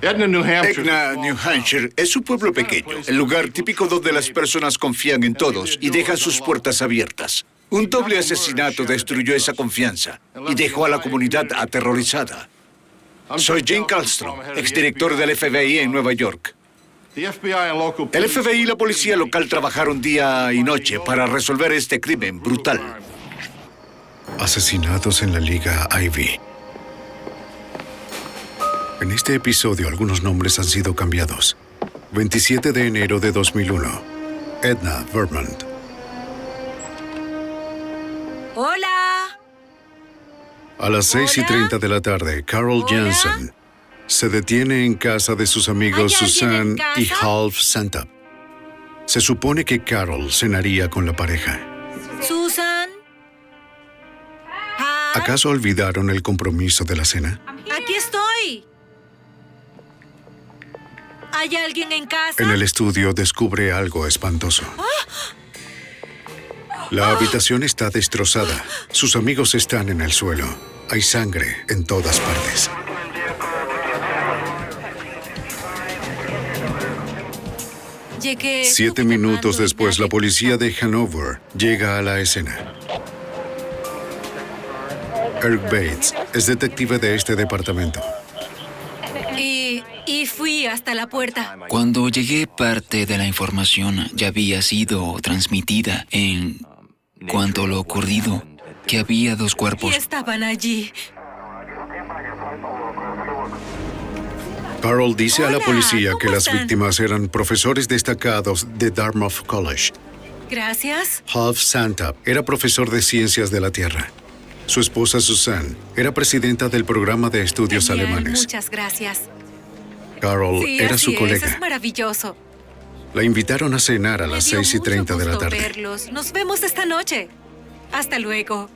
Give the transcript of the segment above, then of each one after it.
Etna, New Hampshire es un pueblo pequeño, el lugar típico donde las personas confían en todos y dejan sus puertas abiertas. Un doble asesinato destruyó esa confianza y dejó a la comunidad aterrorizada. Soy Jim Kallstrom, exdirector del FBI en Nueva York. El FBI y la policía local trabajaron día y noche para resolver este crimen brutal. Asesinatos en la Liga Ivy. En este episodio, algunos nombres han sido cambiados. 27 de enero de 2001. Edna Vermont. ¡Hola! A las 6:30 de la tarde, Carol Jansen se detiene en casa de sus amigos ¿Hay alguien en Susan y casa? Half Santap. Se supone que Carol cenaría con la pareja. ¿Susan? Hal, ¿Acaso olvidaron el compromiso de la cena? aquí estoy. ¿Hay alguien en casa? En el estudio descubre algo espantoso. La habitación está destrozada. Sus amigos están en el suelo. Hay sangre en todas partes. Llegué 7 estuve minutos llamando y después, la nadie policía de contestó. Hanover llega a la escena. Eric Bates es detective de este departamento. Y fui hasta la puerta. Cuando llegué, parte de la información ya había sido transmitida en cuanto a lo ocurrido, que había 2 Y cuerpos. estaban allí. Carol dice a la Hola, policía que ¿cómo las están? víctimas eran profesores destacados de Dartmouth College. Gracias. Half Santap era profesor de ciencias de la Tierra. Su esposa Susan era presidenta del programa de estudios Genial, alemanes. muchas gracias. Carol Sí, era así su es colega. maravilloso. La invitaron a cenar a Me las dio 6:30 de la mucho gusto tarde. verlos. Nos vemos esta noche. Hasta luego.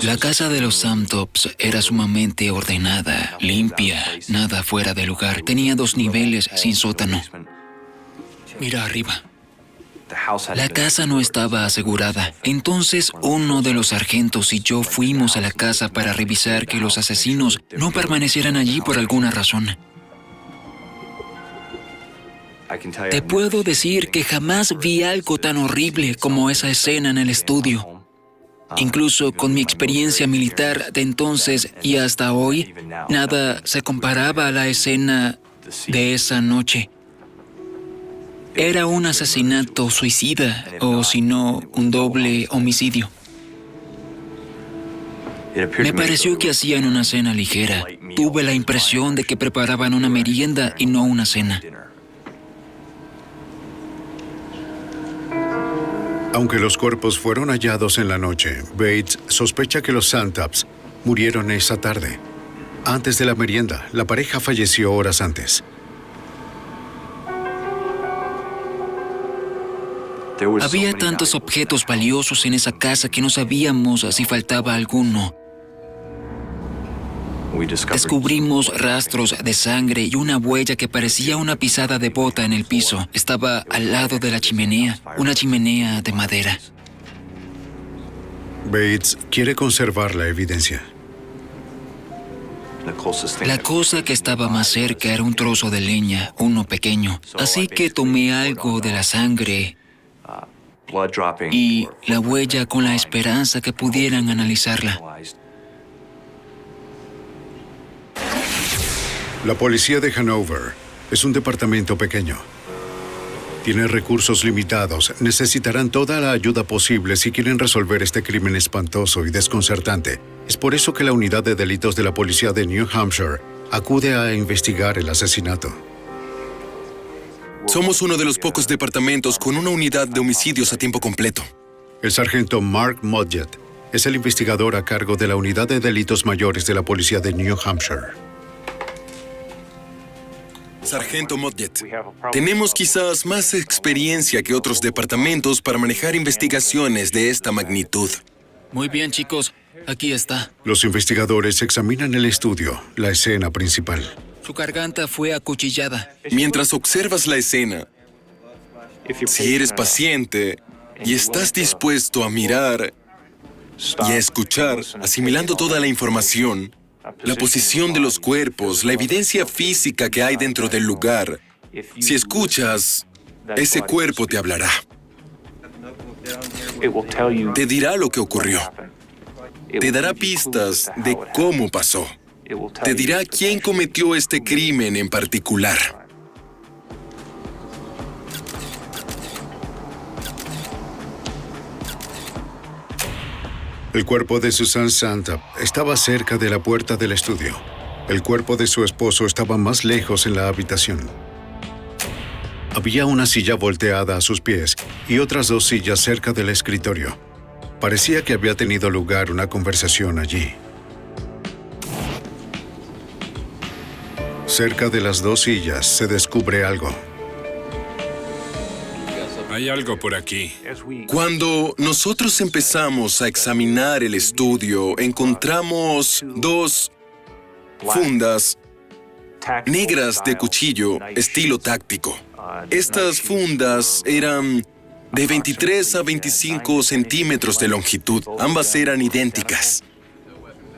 La casa de los Samtops era sumamente ordenada, limpia, nada fuera de lugar. Tenía 2 niveles sin sótano. Mira arriba. La casa no estaba asegurada. Entonces uno de los sargentos y yo fuimos a la casa para revisar que los asesinos no permanecieran allí por alguna razón. Te puedo decir que jamás vi algo tan horrible como esa escena en el estudio. Incluso con mi experiencia militar de entonces y hasta hoy, nada se comparaba a la escena de esa noche. Era un asesinato suicida, o si no, un doble homicidio. Me pareció que hacían una cena ligera. Tuve la impresión de que preparaban una merienda y no una cena. Aunque los cuerpos fueron hallados en la noche, Bates sospecha que los Santaps murieron esa tarde. Antes de la merienda, la pareja falleció horas antes. Había tantos objetos valiosos en esa casa que no sabíamos si faltaba alguno. Descubrimos rastros de sangre y una huella que parecía una pisada de bota en el piso. Estaba al lado de la chimenea, una chimenea de madera. Bates quiere conservar la evidencia. La cosa que estaba más cerca era un trozo de leña, uno pequeño. Así que tomé algo de la sangre y la huella con la esperanza que pudieran analizarla. La policía de Hanover es un departamento pequeño. Tiene recursos limitados. Necesitarán toda la ayuda posible si quieren resolver este crimen espantoso y desconcertante. Es por eso que la unidad de delitos de la policía de New Hampshire acude a investigar el asesinato. Somos uno de los pocos departamentos con una unidad de homicidios a tiempo completo. El sargento Mark Modjet es el investigador a cargo de la unidad de delitos mayores de la policía de New Hampshire. Sargento Modjet, tenemos quizás más experiencia que otros departamentos para manejar investigaciones de esta magnitud. Muy bien, chicos. Aquí está. Los investigadores examinan el estudio, la escena principal. Su garganta fue acuchillada. Mientras observas la escena, si eres paciente y estás dispuesto a mirar, y a escuchar, asimilando toda la información, la posición de los cuerpos, la evidencia física que hay dentro del lugar. Si escuchas, ese cuerpo te hablará. Te dirá lo que ocurrió. Te dará pistas de cómo pasó. Te dirá quién cometió este crimen en particular. El cuerpo de Susan Sontag estaba cerca de la puerta del estudio. El cuerpo de su esposo estaba más lejos en la habitación. Había una silla volteada a sus pies y otras 2 sillas cerca del escritorio. Parecía que había tenido lugar una conversación allí. Cerca de las 2 sillas se descubre algo. Hay algo por aquí. Cuando nosotros empezamos a examinar el estudio, encontramos 2 fundas negras de cuchillo estilo táctico. Estas fundas eran de 23 a 25 centímetros de longitud. Ambas eran idénticas.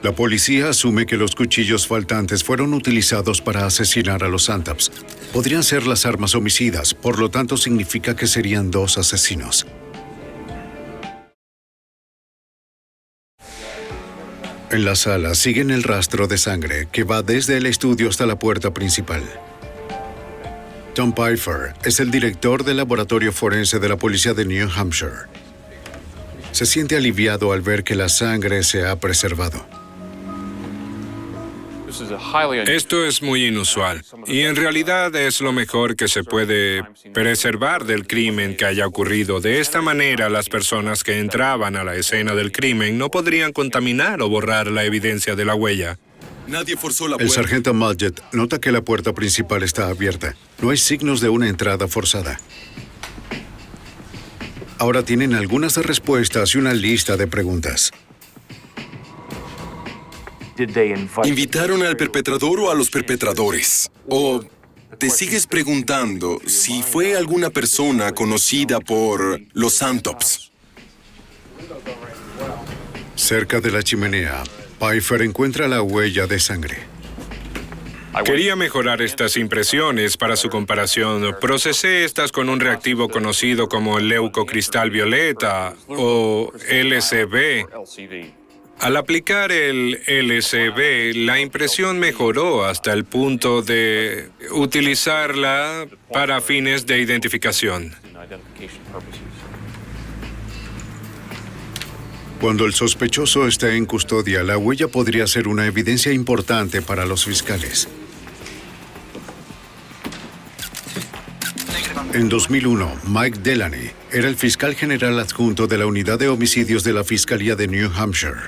La policía asume que los cuchillos faltantes fueron utilizados para asesinar a los Sontags. Podrían ser las armas homicidas, por lo tanto significa que serían 2 asesinos. En la sala siguen el rastro de sangre que va desde el estudio hasta la puerta principal. Tom Pfeiffer es el director del laboratorio forense de la policía de New Hampshire. Se siente aliviado al ver que la sangre se ha preservado. Esto es muy inusual y en realidad es lo mejor que se puede preservar del crimen que haya ocurrido. De esta manera, las personas que entraban a la escena del crimen no podrían contaminar o borrar la evidencia de la huella. Nadie forzó la El puerta. sargento Mulgett nota que la puerta principal está abierta. No hay signos de una entrada forzada. Ahora tienen algunas respuestas y una lista de preguntas. ¿Invitaron al perpetrador o a los perpetradores? ¿O te sigues preguntando si fue alguna persona conocida por los Sontags? Cerca de la chimenea, Pfeiffer encuentra la huella de sangre. Quería mejorar estas impresiones para su comparación. Procesé estas con un reactivo conocido como leucocristal violeta o LCB. Al aplicar el LCB, la impresión mejoró hasta el punto de utilizarla para fines de identificación. Cuando el sospechoso está en custodia, la huella podría ser una evidencia importante para los fiscales. En 2001, Mike Delaney era el fiscal general adjunto de la unidad de homicidios de la Fiscalía de New Hampshire.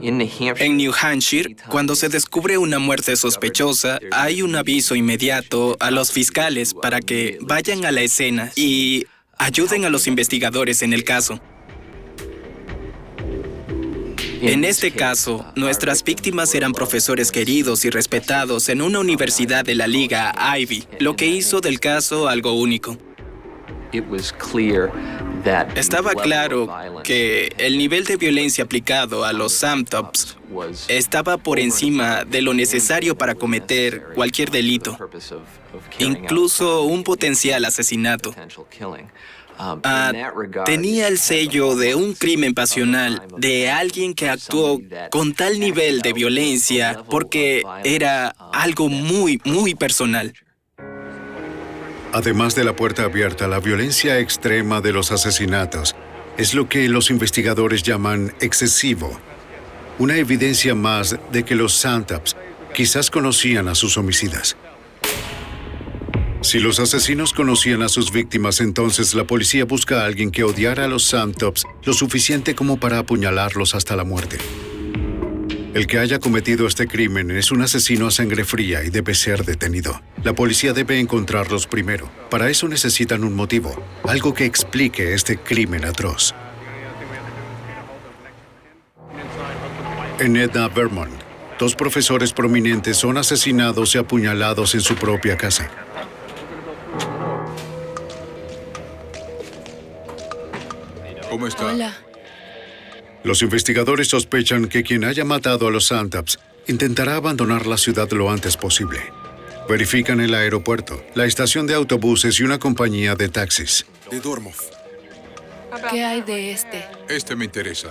En New Hampshire, cuando se descubre una muerte sospechosa, hay un aviso inmediato a los fiscales para que vayan a la escena y ayuden a los investigadores en el caso. En este caso, nuestras víctimas eran profesores queridos y respetados en una universidad de la Liga Ivy, lo que hizo del caso algo único. Estaba claro que el nivel de violencia aplicado a los Sontags estaba por encima de lo necesario para cometer cualquier delito, incluso un potencial asesinato. Tenía el sello de un crimen pasional, de alguien que actuó con tal nivel de violencia porque era algo muy, muy personal. Además de la puerta abierta, la violencia extrema de los asesinatos es lo que los investigadores llaman excesivo. Una evidencia más de que los Sontags quizás conocían a sus homicidas. Si los asesinos conocían a sus víctimas, entonces la policía busca a alguien que odiara a los Sontags lo suficiente como para apuñalarlos hasta la muerte. El que haya cometido este crimen es un asesino a sangre fría y debe ser detenido. La policía debe encontrarlos primero. Para eso necesitan un motivo, algo que explique este crimen atroz. En Edna, Vermont, 2 profesores prominentes son asesinados y apuñalados en su propia casa. ¿Cómo está? Hola. Los investigadores sospechan que quien haya matado a los Santops intentará abandonar la ciudad lo antes posible. Verifican el aeropuerto, la estación de autobuses y una compañía de taxis. De Dormov. ¿Qué hay de este? Este me interesa.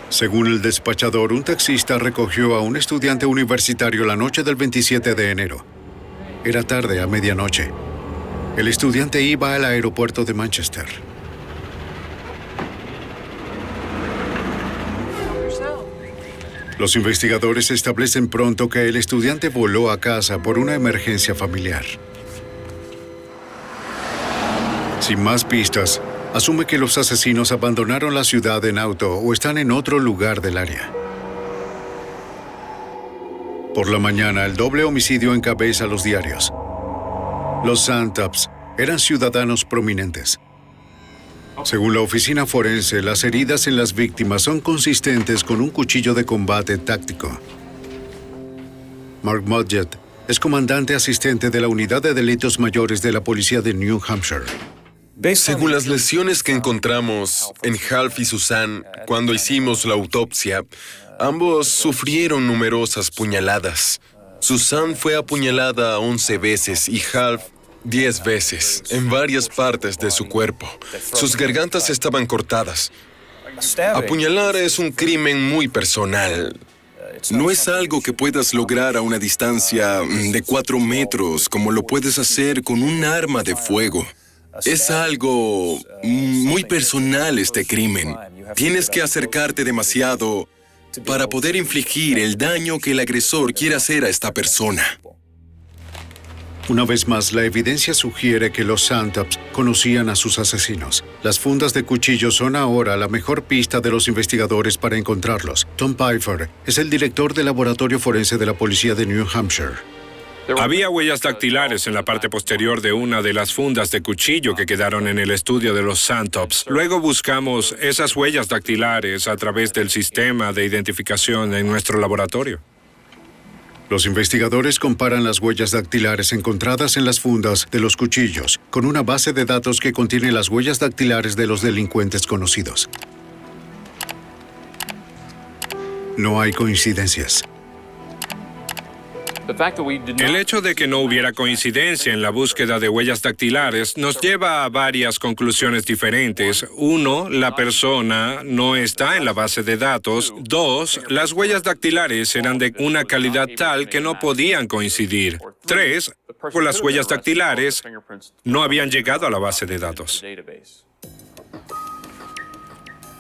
Según el despachador, un taxista recogió a un estudiante universitario la noche del 27 de enero. Era tarde, a medianoche. El estudiante iba al aeropuerto de Manchester. Los investigadores establecen pronto que el estudiante voló a casa por una emergencia familiar. Sin más pistas, asume que los asesinos abandonaron la ciudad en auto o están en otro lugar del área. Por la mañana, el doble homicidio encabeza los diarios. Los Santops eran ciudadanos prominentes. Según la oficina forense, las heridas en las víctimas son consistentes con un cuchillo de combate táctico. Mark Mudgett es comandante asistente de la Unidad de Delitos Mayores de la Policía de New Hampshire. Según las lesiones que encontramos en Half y Susan cuando hicimos la autopsia, ambos sufrieron numerosas puñaladas. Susan fue apuñalada 11 veces y Half 10 veces, en varias partes de su cuerpo. Sus gargantas estaban cortadas. Apuñalar es un crimen muy personal. No es algo que puedas lograr a una distancia de 4 metros, como lo puedes hacer con un arma de fuego. Es algo muy personal este crimen. Tienes que acercarte demasiado para poder infligir el daño que el agresor quiere hacer a esta persona. Una vez más, la evidencia sugiere que los Santops conocían a sus asesinos. Las fundas de cuchillos son ahora la mejor pista de los investigadores para encontrarlos. Tom Pfeiffer es el director del laboratorio forense de la policía de New Hampshire. Había huellas dactilares en la parte posterior de una de las fundas de cuchillo que quedaron en el estudio de los Santops. Luego buscamos esas huellas dactilares a través del sistema de identificación en nuestro laboratorio. Los investigadores comparan las huellas dactilares encontradas en las fundas de los cuchillos con una base de datos que contiene las huellas dactilares de los delincuentes conocidos. No hay coincidencias. El hecho de que no hubiera coincidencia en la búsqueda de huellas dactilares nos lleva a varias conclusiones diferentes. 1, la persona no está en la base de datos. 2, las huellas dactilares eran de una calidad tal que no podían coincidir. 3, las huellas dactilares no habían llegado a la base de datos.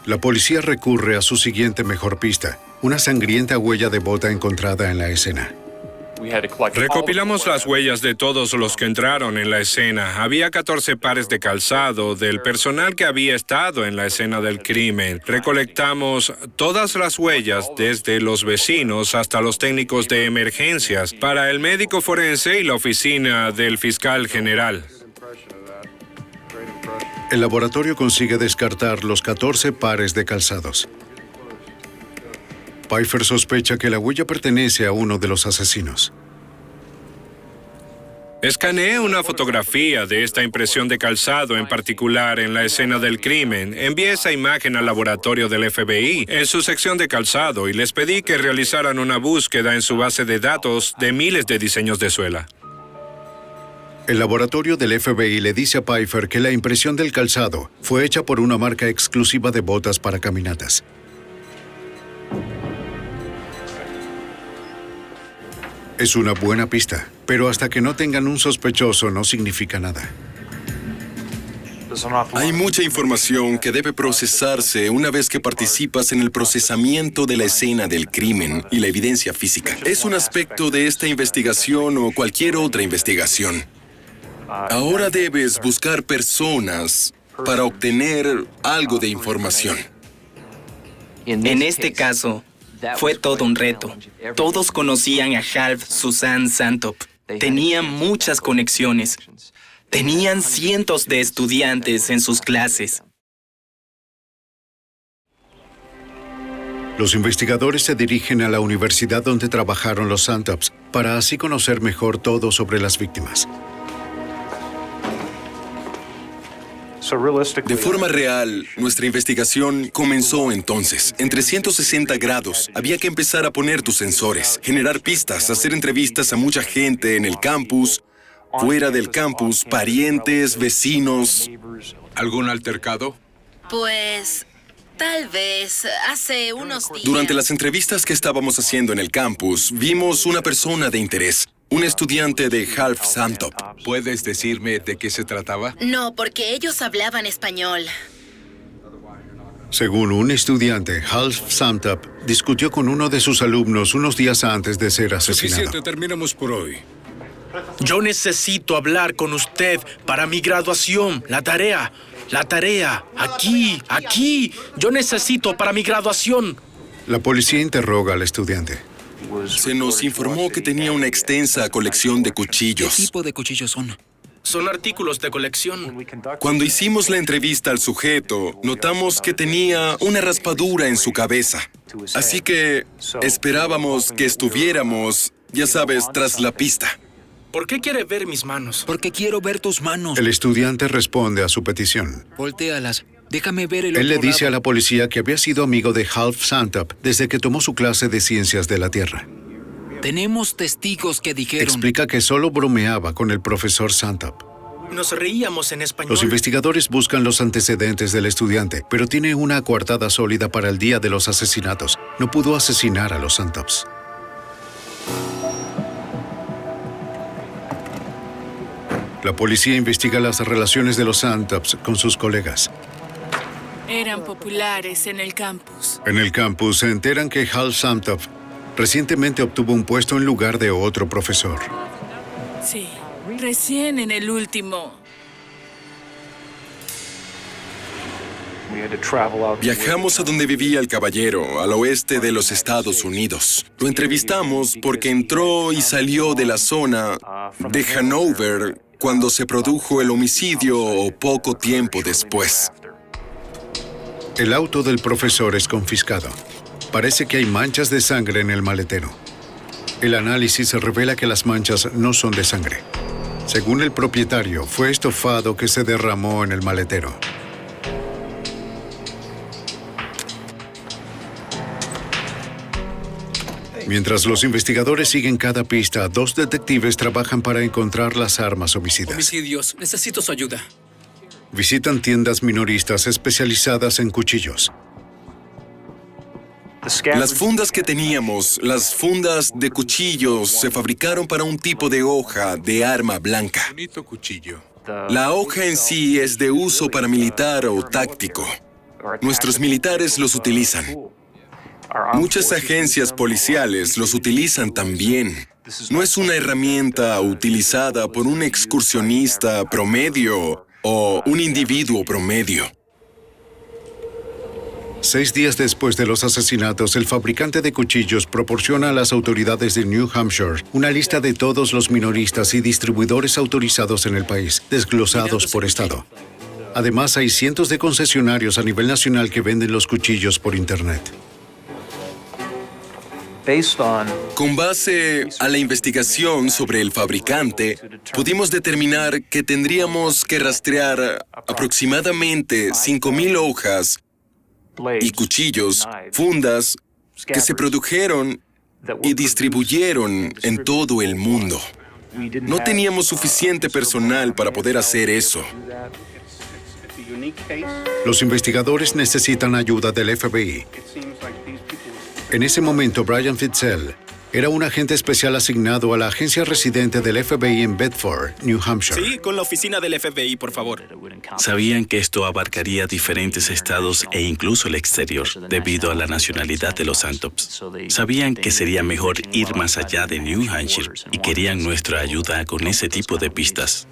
La policía recurre a su siguiente mejor pista, una sangrienta huella de bota encontrada en la escena. Recopilamos las huellas de todos los que entraron en la escena. Había 14 pares de calzado del personal que había estado en la escena del crimen. Recolectamos todas las huellas, desde los vecinos hasta los técnicos de emergencias, para el médico forense y la oficina del fiscal general. El laboratorio consigue descartar los 14 pares de calzados. Pfeiffer sospecha que la huella pertenece a uno de los asesinos. Escaneé una fotografía de esta impresión de calzado en particular en la escena del crimen. Envié esa imagen al laboratorio del FBI en su sección de calzado y les pedí que realizaran una búsqueda en su base de datos de miles de diseños de suela. El laboratorio del FBI le dice a Pfeiffer que la impresión del calzado fue hecha por una marca exclusiva de botas para caminatas. Es una buena pista, pero hasta que no tengan un sospechoso no significa nada. Hay mucha información que debe procesarse una vez que participas en el procesamiento de la escena del crimen y la evidencia física. Es un aspecto de esta investigación o cualquier otra investigación. Ahora debes buscar personas para obtener algo de información. En este caso, fue todo un reto. Todos conocían a Half Susan Santop. Tenían muchas conexiones. Tenían cientos de estudiantes en sus clases. Los investigadores se dirigen a la universidad donde trabajaron los Santops para así conocer mejor todo sobre las víctimas. De forma real, nuestra investigación comenzó entonces. En 360 grados, había que empezar a poner tus sensores, generar pistas, hacer entrevistas a mucha gente en el campus, fuera del campus, parientes, vecinos. ¿Algún altercado? Pues tal vez hace unos días. Durante las entrevistas que estábamos haciendo en el campus, vimos una persona de interés, un estudiante de Half Samtop. ¿Puedes decirme de qué se trataba? No, porque ellos hablaban español. Según un estudiante, Half Samtop discutió con uno de sus alumnos unos días antes de ser asesinado. Suficiente, terminamos por hoy. Yo necesito hablar con usted para mi graduación. La tarea. Aquí. Yo necesito para mi graduación. La policía interroga al estudiante. Se nos informó que tenía una extensa colección de ¿Qué cuchillos. tipo de cuchillos son? Son artículos de colección. Cuando hicimos la entrevista al sujeto, notamos que tenía una raspadura en su cabeza. Así que esperábamos que estuviéramos, ya sabes, tras la pista. ¿Por qué quiere ver mis manos? Porque quiero ver tus manos. El estudiante responde a su petición. Voltéalas. Déjame ver el Él le otro dice a lado. la policía que había sido amigo de Half Samtop desde que tomó su clase de ciencias de la Tierra. Tenemos testigos que dijeron... Explica que solo bromeaba con el profesor Samtop. Nos reíamos en español. Los investigadores buscan los antecedentes del estudiante, pero tiene una coartada sólida para el día de los asesinatos. No pudo asesinar a los Samtops. La policía investiga las relaciones de los Samtops con sus colegas. Eran populares en el campus. En el campus se enteran que Hal Samtop recientemente obtuvo un puesto en lugar de otro profesor. Sí, recién en el último. Viajamos a donde vivía el caballero, al oeste de los Estados Unidos. Lo entrevistamos porque entró y salió de la zona de Hanover cuando se produjo el homicidio o poco tiempo después. El auto del profesor es confiscado. Parece que hay manchas de sangre en el maletero. El análisis revela que las manchas no son de sangre. Según el propietario, fue estofado que se derramó en el maletero. Mientras los investigadores siguen cada pista, dos detectives trabajan para encontrar las armas homicidas. Homicidios. Necesito su ayuda. Visitan tiendas minoristas especializadas en cuchillos. Las fundas que teníamos, las fundas de cuchillos, se fabricaron para un tipo de hoja de arma blanca. Bonito cuchillo. La hoja en sí es de uso paramilitar o táctico. Nuestros militares los utilizan. Muchas agencias policiales los utilizan también. No es una herramienta utilizada por un excursionista promedio o un individuo promedio. 6 días después de los asesinatos, el fabricante de cuchillos proporciona a las autoridades de New Hampshire una lista de todos los minoristas y distribuidores autorizados en el país, desglosados por estado. Además, hay cientos de concesionarios a nivel nacional que venden los cuchillos por Internet. Con base a la investigación sobre el fabricante, pudimos determinar que tendríamos que rastrear aproximadamente 5,000 hojas y cuchillos, fundas, que se produjeron y distribuyeron en todo el mundo. No teníamos suficiente personal para poder hacer eso. Los investigadores necesitan ayuda del FBI. En ese momento, Brian Fitzel era un agente especial asignado a la agencia residente del FBI en Bedford, New Hampshire. Sí, con la oficina del FBI, por favor. Sabían que esto abarcaría diferentes estados e incluso el exterior, debido a la nacionalidad de los Samtops. Sabían que sería mejor ir más allá de New Hampshire y querían nuestra ayuda con ese tipo de pistas.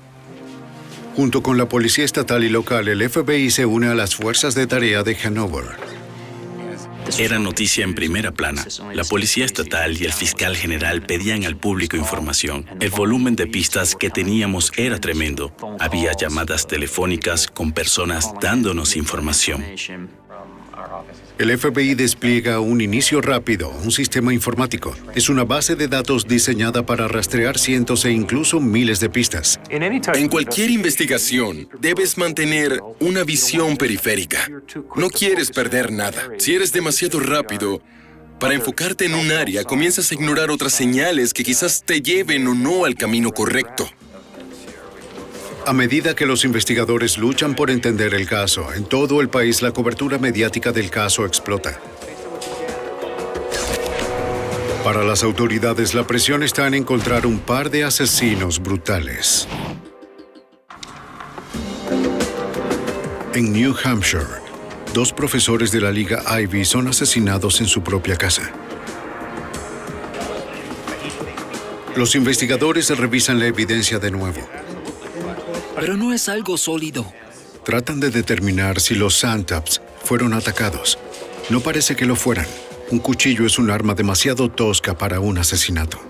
Junto con la policía estatal y local, el FBI se une a las fuerzas de tarea de Hanover. Era noticia en primera plana. La policía estatal y el fiscal general pedían al público información. El volumen de pistas que teníamos era tremendo. Había llamadas telefónicas con personas dándonos información. El FBI despliega un inicio rápido, un sistema informático. Es una base de datos diseñada para rastrear cientos e incluso miles de pistas. En cualquier investigación, debes mantener una visión periférica. No quieres perder nada. Si eres demasiado rápido para enfocarte en un área, comienzas a ignorar otras señales que quizás te lleven o no al camino correcto. A medida que los investigadores luchan por entender el caso, en todo el país la cobertura mediática del caso explota. Para las autoridades, la presión está en encontrar un par de asesinos brutales. En New Hampshire, 2 profesores de la Liga Ivy son asesinados en su propia casa. Los investigadores revisan la evidencia de nuevo. Pero no es algo sólido. Tratan de determinar si los Santops fueron atacados. No parece que lo fueran. Un cuchillo es un arma demasiado tosca para un asesinato.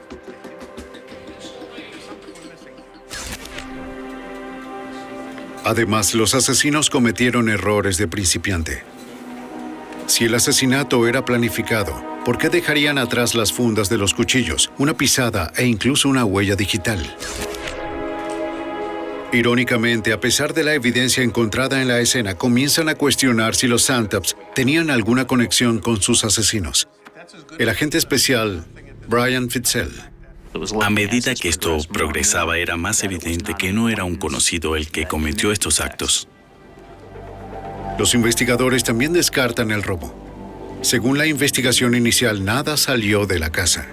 Además, los asesinos cometieron errores de principiante. Si el asesinato era planificado, ¿por qué dejarían atrás las fundas de los cuchillos, una pisada e incluso una huella digital? Irónicamente, a pesar de la evidencia encontrada en la escena, comienzan a cuestionar si los Santops tenían alguna conexión con sus asesinos. El agente especial, Brian Fitzel. A medida que esto progresaba, era más evidente que no era un conocido el que cometió estos actos. Los investigadores también descartan el robo. Según la investigación inicial, nada salió de la casa.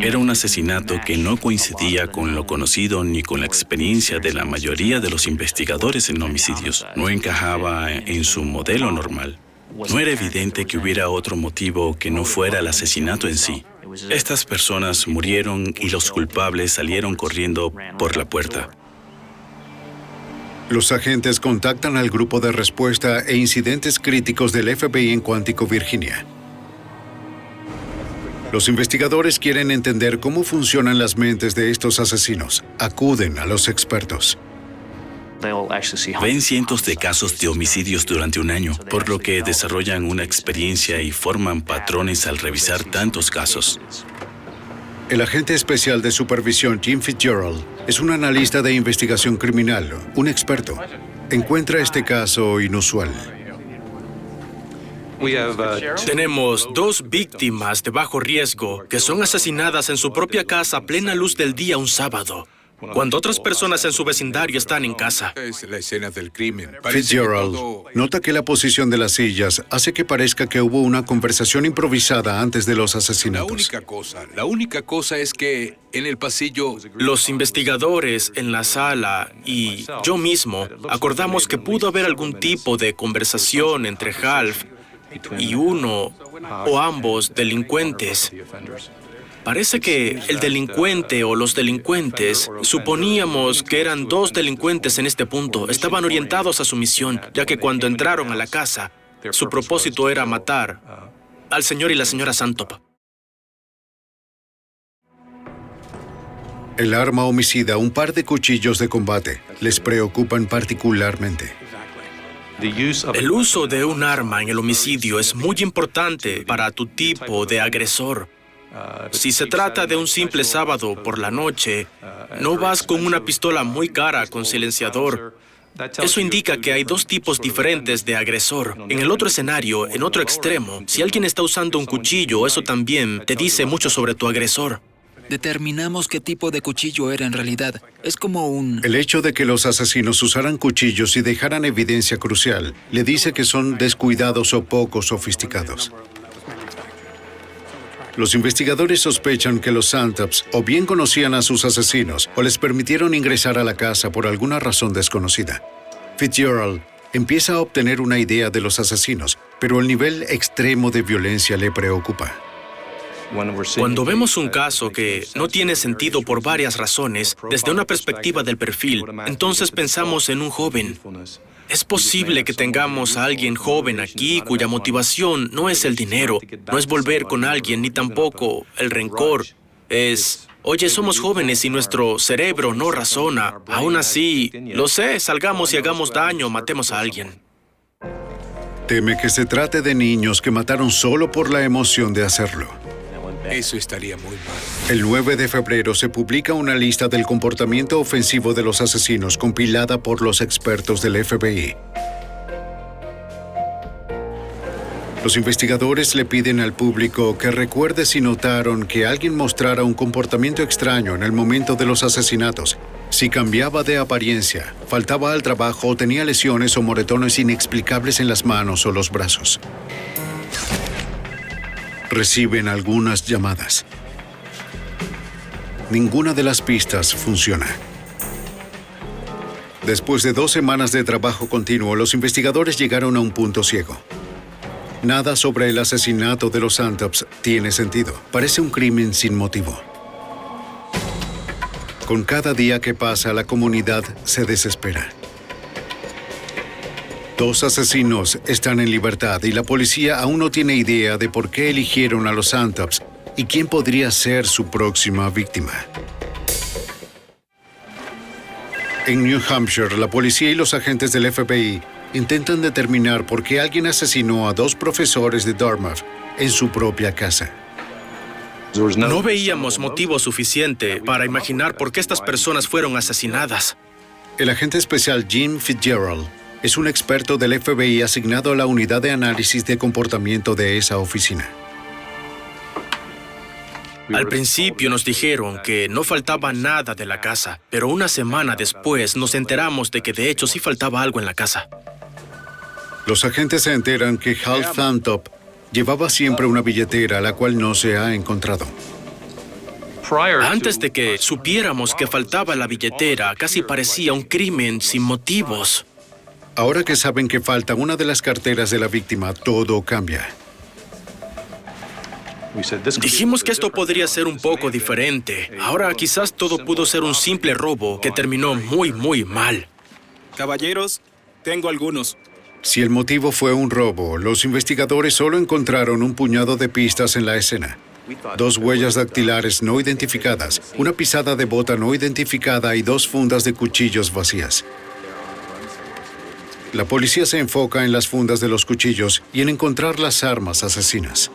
Era un asesinato que no coincidía con lo conocido ni con la experiencia de la mayoría de los investigadores en homicidios. No encajaba en su modelo normal. No era evidente que hubiera otro motivo que no fuera el asesinato en sí. Estas personas murieron y los culpables salieron corriendo por la puerta. Los agentes contactan al grupo de respuesta e incidentes críticos del FBI en Quantico, Virginia. Los investigadores quieren entender cómo funcionan las mentes de estos asesinos. Acuden a los expertos. Ven cientos de casos de homicidios durante un año, por lo que desarrollan una experiencia y forman patrones al revisar tantos casos. El agente especial de supervisión Jim Fitzgerald es un analista de investigación criminal, un experto. Encuentra este caso inusual. Tenemos 2 víctimas de bajo riesgo que son asesinadas en su propia casa a plena luz del día un sábado, cuando otras personas en su vecindario están en casa. Es la escena del crimen. Fitzgerald nota que la posición de las sillas hace que parezca que hubo una conversación improvisada antes de los asesinatos. La única cosa es que en el pasillo... Los investigadores en la sala y yo mismo acordamos que pudo haber algún tipo de conversación entre Half y uno o ambos delincuentes. Parece que el delincuente o los delincuentes, suponíamos que eran 2 delincuentes en este punto, estaban orientados a su misión, ya que cuando entraron a la casa, su propósito era matar al señor y la señora Santop. El arma homicida, un par de cuchillos de combate, les preocupan particularmente. El uso de un arma en el homicidio es muy importante para tu tipo de agresor. Si se trata de un simple sábado por la noche, no vas con una pistola muy cara con silenciador. Eso indica que hay 2 tipos diferentes de agresor. En el otro escenario, en otro extremo, si alguien está usando un cuchillo, eso también te dice mucho sobre tu agresor. Determinamos qué tipo de cuchillo era en realidad. Es como un... El hecho de que los asesinos usaran cuchillos y dejaran evidencia crucial le dice que son descuidados o poco sofisticados. Los investigadores sospechan que los Santops o bien conocían a sus asesinos o les permitieron ingresar a la casa por alguna razón desconocida. Fitzgerald empieza a obtener una idea de los asesinos, pero el nivel extremo de violencia le preocupa. Cuando vemos un caso que no tiene sentido por varias razones, desde una perspectiva del perfil, entonces pensamos en un joven. Es posible que tengamos a alguien joven aquí cuya motivación no es el dinero, no es volver con alguien, ni tampoco el rencor. Es, oye, somos jóvenes y nuestro cerebro no razona. Aún así, lo sé, salgamos y hagamos daño, matemos a alguien. Teme que se trate de niños que mataron solo por la emoción de hacerlo. Eso estaría muy mal. El 9 de febrero se publica una lista del comportamiento ofensivo de los asesinos compilada por los expertos del FBI. Los investigadores le piden al público que recuerde si notaron que alguien mostrara un comportamiento extraño en el momento de los asesinatos, si cambiaba de apariencia, faltaba al trabajo o tenía lesiones o moretones inexplicables en las manos o los brazos. Reciben algunas llamadas. Ninguna de las pistas funciona. Después de 2 semanas de trabajo continuo, los investigadores llegaron a un punto ciego. Nada sobre el asesinato de los Santops tiene sentido. Parece un crimen sin motivo. Con cada día que pasa, la comunidad se desespera. 2 asesinos están en libertad y la policía aún no tiene idea de por qué eligieron a los Santops y quién podría ser su próxima víctima. En New Hampshire, la policía y los agentes del FBI intentan determinar por qué alguien asesinó a 2 profesores de Dartmouth en su propia casa. No veíamos motivo suficiente para imaginar por qué estas personas fueron asesinadas. El agente especial Jim Fitzgerald es un experto del FBI asignado a la unidad de análisis de comportamiento de esa oficina. Al principio nos dijeron que no faltaba nada de la casa, pero una semana después nos enteramos de que de hecho sí faltaba algo en la casa. Los agentes se enteran que Hal Santop llevaba siempre una billetera, la cual no se ha encontrado. Antes de que supiéramos que faltaba la billetera, casi parecía un crimen sin motivos. Ahora que saben que falta una de las carteras de la víctima, todo cambia. Dijimos que esto podría ser un poco diferente. Ahora quizás todo pudo ser un simple robo que terminó muy mal. Caballeros, tengo algunos. Si el motivo fue un robo, los investigadores solo encontraron un puñado de pistas en la escena. 2 huellas dactilares no identificadas, una pisada de bota no identificada y 2 fundas de cuchillos vacías. La policía se enfoca en las fundas de los cuchillos y en encontrar las armas asesinas.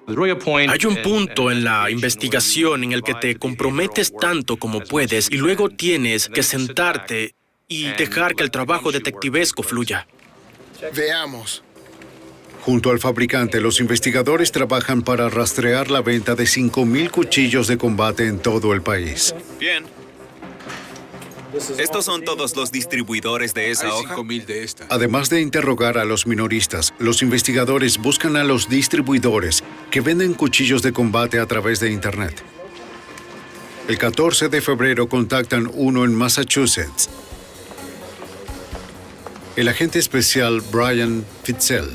Hay un punto en la investigación en el que te comprometes tanto como puedes y luego tienes que sentarte y dejar que el trabajo detectivesco fluya. Veamos. Junto al fabricante, los investigadores trabajan para rastrear la venta de 5,000 cuchillos de combate en todo el país. Bien. ¿Estos son todos los distribuidores de esa hoja? 5,000 de esta. Además de interrogar a los minoristas, los investigadores buscan a los distribuidores que venden cuchillos de combate a través de Internet. El 14 de febrero contactan uno en Massachusetts. El agente especial Brian Fitzel.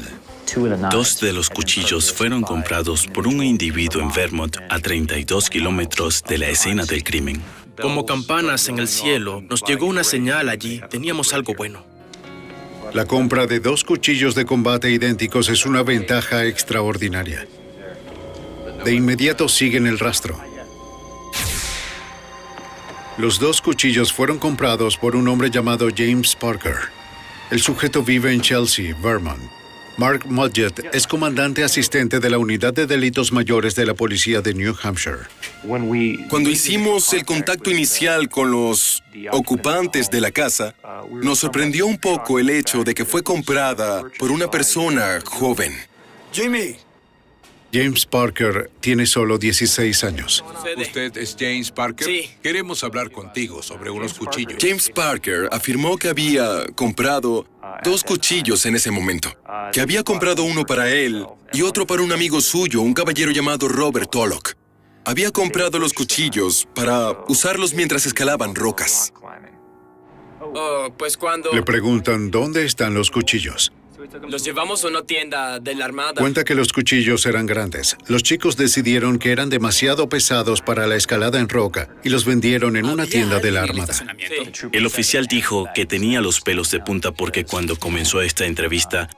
2 de los cuchillos fueron comprados por un individuo en Vermont a 32 kilómetros de la escena del crimen. Como campanas en el cielo, nos llegó una señal allí. Teníamos algo bueno. La compra de 2 cuchillos de combate idénticos es una ventaja extraordinaria. De inmediato siguen el rastro. Los 2 cuchillos fueron comprados por un hombre llamado James Parker. El sujeto vive en Chelsea, Vermont. Mark Mudgett es comandante asistente de la Unidad de Delitos Mayores de la Policía de New Hampshire. Cuando hicimos el contacto inicial con los ocupantes de la casa, nos sorprendió un poco el hecho de que fue comprada por una persona joven. Jimmy. James Parker tiene solo 16 años. ¿Usted es James Parker? Sí. Queremos hablar contigo sobre unos cuchillos. James Parker afirmó que había comprado 2 cuchillos en ese momento, que había comprado uno para él y otro para un amigo suyo, un caballero llamado Robert Tulloch. Había comprado los cuchillos para usarlos mientras escalaban rocas. Pues cuando Le preguntan dónde están los cuchillos. los llevamos a una tienda de la Armada. Cuenta que los cuchillos eran grandes. Los chicos decidieron que eran demasiado pesados para la escalada en roca y los vendieron en una tienda de la Armada. El oficial dijo que tenía los pelos de punta porque cuando comenzó esta entrevista,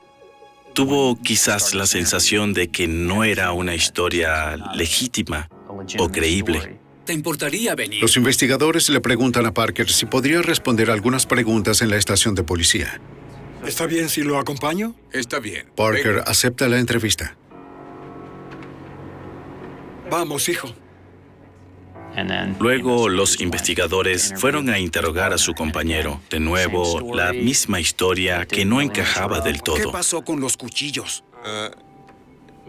tuvo quizás la sensación de que no era una historia legítima o creíble. ¿Te importaría venir? Los investigadores le preguntan a Parker si podría responder algunas preguntas en la estación de policía. ¿Está bien si lo acompaño? Está bien. Parker acepta la entrevista. Vamos, hijo. Luego los investigadores fueron a interrogar a su compañero. De nuevo, la misma historia que no encajaba del ¿Qué todo. pasó con los cuchillos?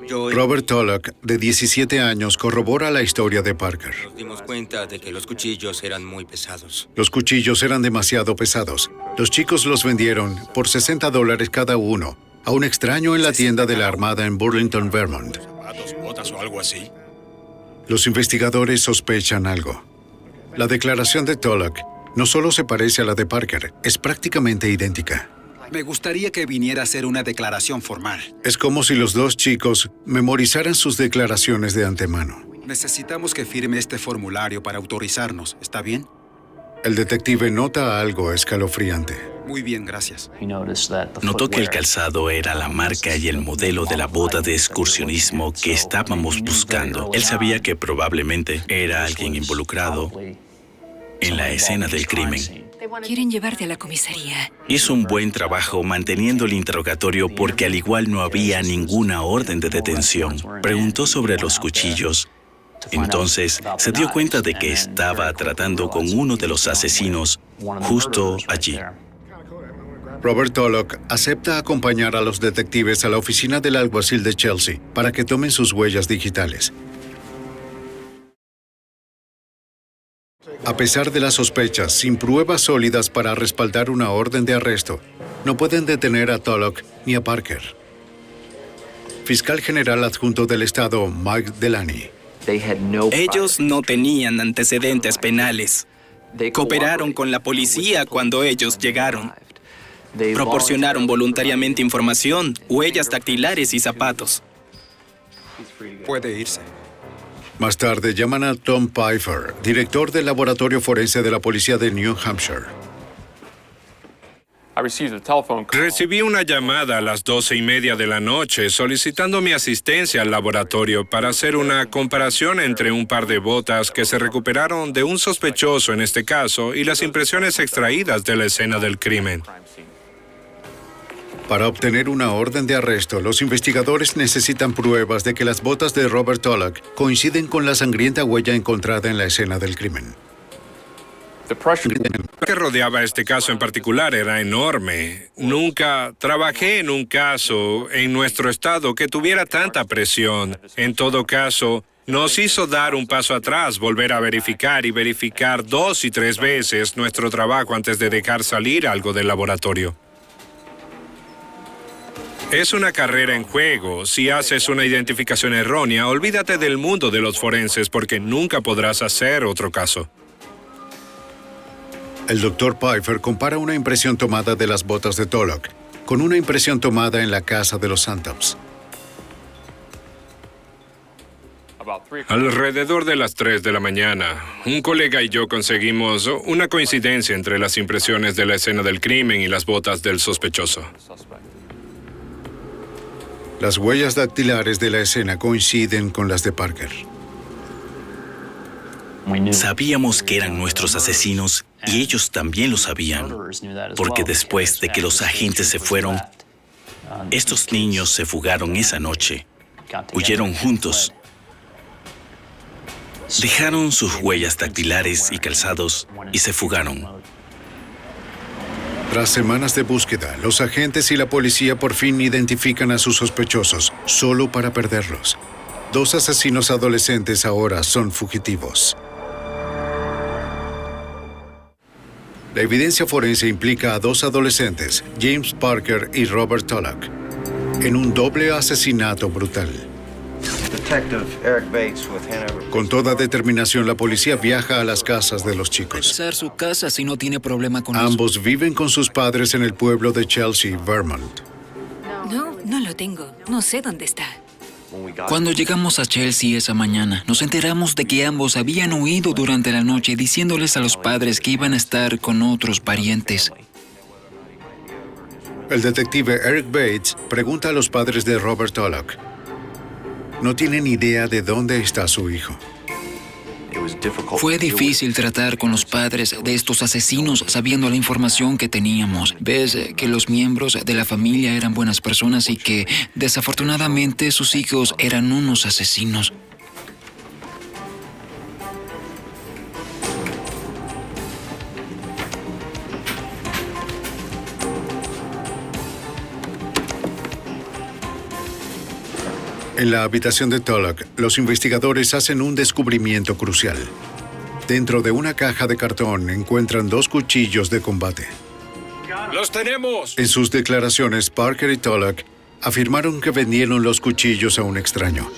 Robert Tullock, de 17 años, corrobora la historia de Parker. Nos dimos cuenta de que los cuchillos eran muy pesados. Los cuchillos eran demasiado pesados. Los chicos los vendieron por $60 cada uno a un extraño en la tienda de la Armada en Burlington, Vermont. ¿Botas o algo así? Los investigadores sospechan algo. La declaración de Tullock no solo se parece a la de Parker, es prácticamente idéntica. Me gustaría que viniera a hacer una declaración formal. Es como si los dos chicos memorizaran sus declaraciones de antemano. Necesitamos que firme este formulario para autorizarnos, ¿está bien? El detective nota algo escalofriante. Muy bien, gracias. Notó que el calzado era la marca y el modelo de la bota de excursionismo que estábamos buscando. Él sabía que probablemente era alguien involucrado en la escena del crimen. Quieren llevarte a la comisaría. Hizo un buen trabajo manteniendo el interrogatorio porque al igual no había ninguna orden de detención. Preguntó sobre los cuchillos. Entonces se dio cuenta de que estaba tratando con uno de los asesinos justo allí. Robert Tullock acepta acompañar a los detectives a la oficina del alguacil de Chelsea para que tomen sus huellas digitales. A pesar de las sospechas, sin pruebas sólidas para respaldar una orden de arresto, no pueden detener a Tullock ni a Parker. Fiscal General Adjunto del Estado, Mike Delaney. Ellos no tenían antecedentes penales. Cooperaron con la policía cuando ellos llegaron. Proporcionaron voluntariamente información, huellas dactilares y zapatos. Puede irse. Más tarde llaman a Tom Pfeiffer, director del laboratorio forense de la policía de New Hampshire. Recibí una llamada a las 12:30 de la noche solicitando mi asistencia al laboratorio para hacer una comparación entre un par de botas que se recuperaron de un sospechoso en este caso y las impresiones extraídas de la escena del crimen. Para obtener una orden de arresto, los investigadores necesitan pruebas de que las botas de Robert Tullock coinciden con la sangrienta huella encontrada en la escena del crimen. El que rodeaba este caso en particular era enorme. Nunca trabajé en un caso en nuestro estado que tuviera tanta presión. En todo caso, nos hizo dar un paso atrás, volver a verificar y verificar 2 y 3 veces nuestro trabajo antes de dejar salir algo del laboratorio. Es una carrera en juego. Si haces una identificación errónea, olvídate del mundo de los forenses porque nunca podrás hacer otro caso. El Dr. Pfeiffer compara una impresión tomada de las botas de Tullock con una impresión tomada en la casa de los Santops. Alrededor de las 3 de la mañana, un colega y yo conseguimos una coincidencia entre las impresiones de la escena del crimen y las botas del sospechoso. Las huellas dactilares de la escena coinciden con las de Parker. Sabíamos que eran nuestros asesinos y ellos también lo sabían, porque después de que los agentes se fueron, estos niños se fugaron esa noche, huyeron juntos. Dejaron sus huellas dactilares y calzados y se fugaron. Tras semanas de búsqueda, los agentes y la policía por fin identifican a sus sospechosos, solo para perderlos. 2 asesinos adolescentes ahora son fugitivos. La evidencia forense implica a 2 adolescentes, James Parker y Robert Tullock, en un doble asesinato brutal. Con toda determinación, la policía viaja a las casas de los chicos. Usar su casa si no tiene problema con eso. Ambos viven con sus padres en el pueblo de Chelsea, Vermont. No lo tengo. No sé dónde está. Cuando llegamos a Chelsea esa mañana, nos enteramos de que ambos habían huido durante la noche diciéndoles a los padres que iban a estar con otros parientes. El detective Eric Bates pregunta a los padres de Robert Tullock. No tienen idea de dónde está su hijo. Fue difícil tratar con los padres de estos asesinos sabiendo la información que teníamos. Ves que los miembros de la familia eran buenas personas y que, desafortunadamente, sus hijos eran unos asesinos. En la habitación de Tulloch, los investigadores hacen un descubrimiento crucial. Dentro de una caja de cartón encuentran 2 cuchillos de combate. ¡Los tenemos! En sus declaraciones, Parker y Tulloch afirmaron que vendieron los cuchillos a un extraño.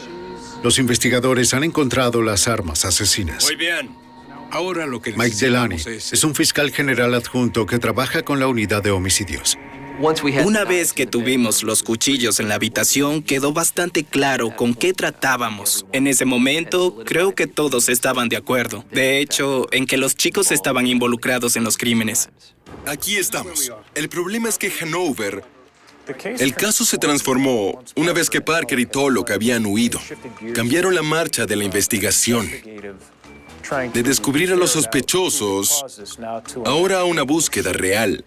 Los investigadores han encontrado las armas asesinas. Muy bien. Ahora lo que Mike Delaney necesitamos es un fiscal general adjunto que trabaja con la unidad de homicidios. Una vez que tuvimos los cuchillos en la habitación, quedó bastante claro con qué tratábamos. En ese momento, creo que todos estaban de acuerdo. De hecho, en que los chicos estaban involucrados en los crímenes. Aquí estamos. El problema es que Hanover... El caso se transformó una vez que Parker y Tulloch habían huido. Cambiaron la marcha de la investigación. De descubrir a los sospechosos, ahora a una búsqueda real.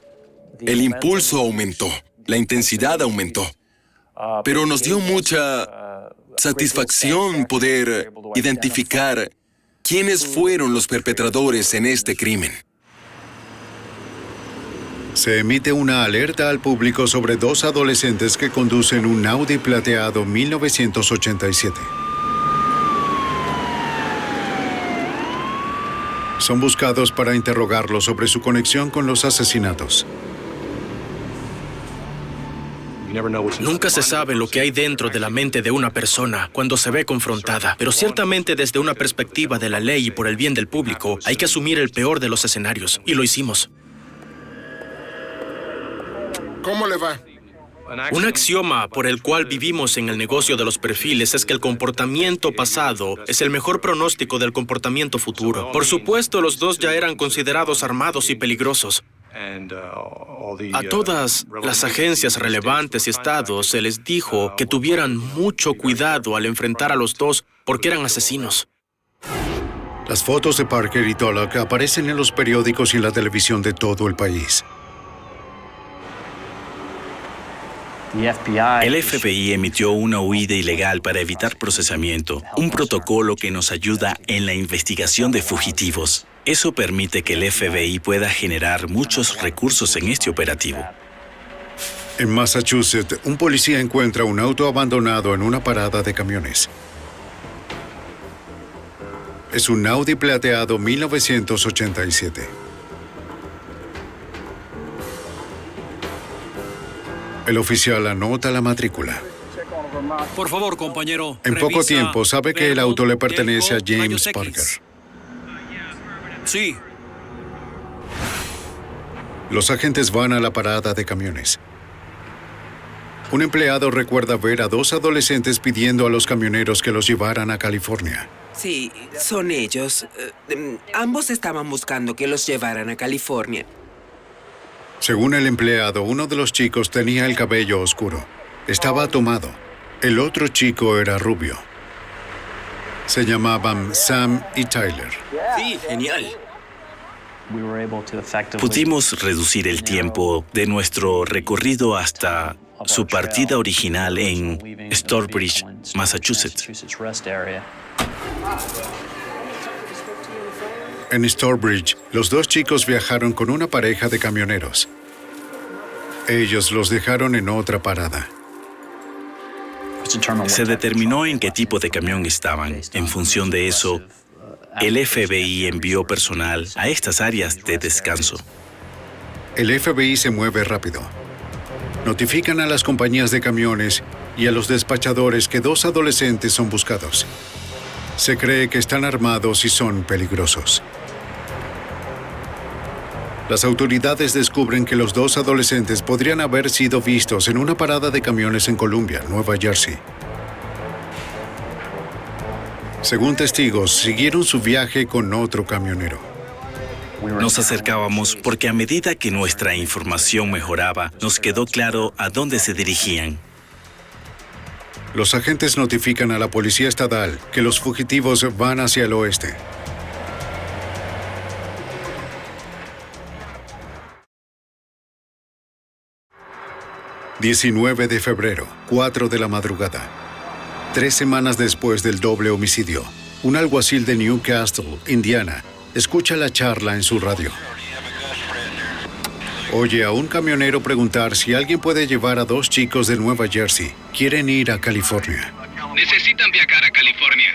El impulso aumentó, la intensidad aumentó. Pero nos dio mucha satisfacción poder identificar quiénes fueron los perpetradores en este crimen. Se emite una alerta al público sobre 2 adolescentes que conducen un Audi plateado 1987. Son buscados para interrogarlos sobre su conexión con los asesinatos. Nunca se sabe lo que hay dentro de la mente de una persona cuando se ve confrontada, pero ciertamente desde una perspectiva de la ley y por el bien del público, hay que asumir el peor de los escenarios, y lo hicimos. ¿Cómo le va? Un axioma por el cual vivimos en el negocio de los perfiles es que el comportamiento pasado es el mejor pronóstico del comportamiento futuro. Por supuesto, los 2 ya eran considerados armados y peligrosos. A todas las agencias relevantes y estados se les dijo que tuvieran mucho cuidado al enfrentar a los 2 porque eran asesinos. Las fotos de Parker y Tulloch aparecen en los periódicos y en la televisión de todo el país. El FBI emitió una huida ilegal para evitar procesamiento, un protocolo que nos ayuda en la investigación de fugitivos. Eso permite que el FBI pueda generar muchos recursos en este operativo. En Massachusetts, un policía encuentra un auto abandonado en una parada de camiones. Es un Audi plateado 1987. El oficial anota la matrícula. Por favor, compañero. En poco tiempo sabe que el auto le pertenece a James Parker. Sí. Los agentes van a la parada de camiones. Un empleado recuerda ver a 2 adolescentes pidiendo a los camioneros que los llevaran a California. Sí, son ellos. Ambos estaban buscando que los llevaran a California. Según el empleado, uno de los chicos tenía el cabello oscuro. Estaba tomado. El otro chico era rubio. Se llamaban Sam y Tyler. Sí, genial. Pudimos reducir el tiempo de nuestro recorrido hasta su partida original en Storebridge, Massachusetts. En Storebridge, los 2 chicos viajaron con una pareja de camioneros. Ellos los dejaron en otra parada. Se determinó en qué tipo de camión estaban. En función de eso, el FBI envió personal a estas áreas de descanso. El FBI se mueve rápido. Notifican a las compañías de camiones y a los despachadores que 2 adolescentes son buscados. Se cree que están armados y son peligrosos. Las autoridades descubren que los 2 adolescentes podrían haber sido vistos en una parada de camiones en Columbia, Nueva Jersey. Según testigos, siguieron su viaje con otro camionero. Nos acercábamos porque a medida que nuestra información mejoraba, nos quedó claro a dónde se dirigían. Los agentes notifican a la policía estatal que los fugitivos van hacia el oeste. 19 de febrero, 4 de la madrugada. 3 semanas después del doble homicidio, un alguacil de Newcastle, Indiana, escucha la charla en su radio. Oye a un camionero preguntar si alguien puede llevar a 2 chicos de Nueva Jersey. Quieren ir a California. Necesitan viajar a California.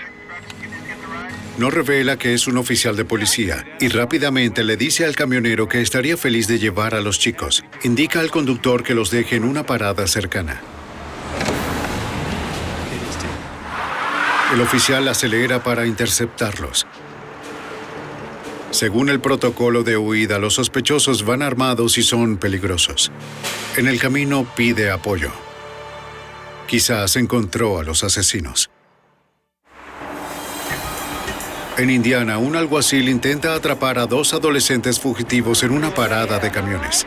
No revela que es un oficial de policía y rápidamente le dice al camionero que estaría feliz de llevar a los chicos. Indica al conductor que los deje en una parada cercana. El oficial acelera para interceptarlos. Según el protocolo de huida, los sospechosos van armados y son peligrosos. En el camino pide apoyo. Quizás encontró a los asesinos. En Indiana, un alguacil intenta atrapar a 2 adolescentes fugitivos en una parada de camiones.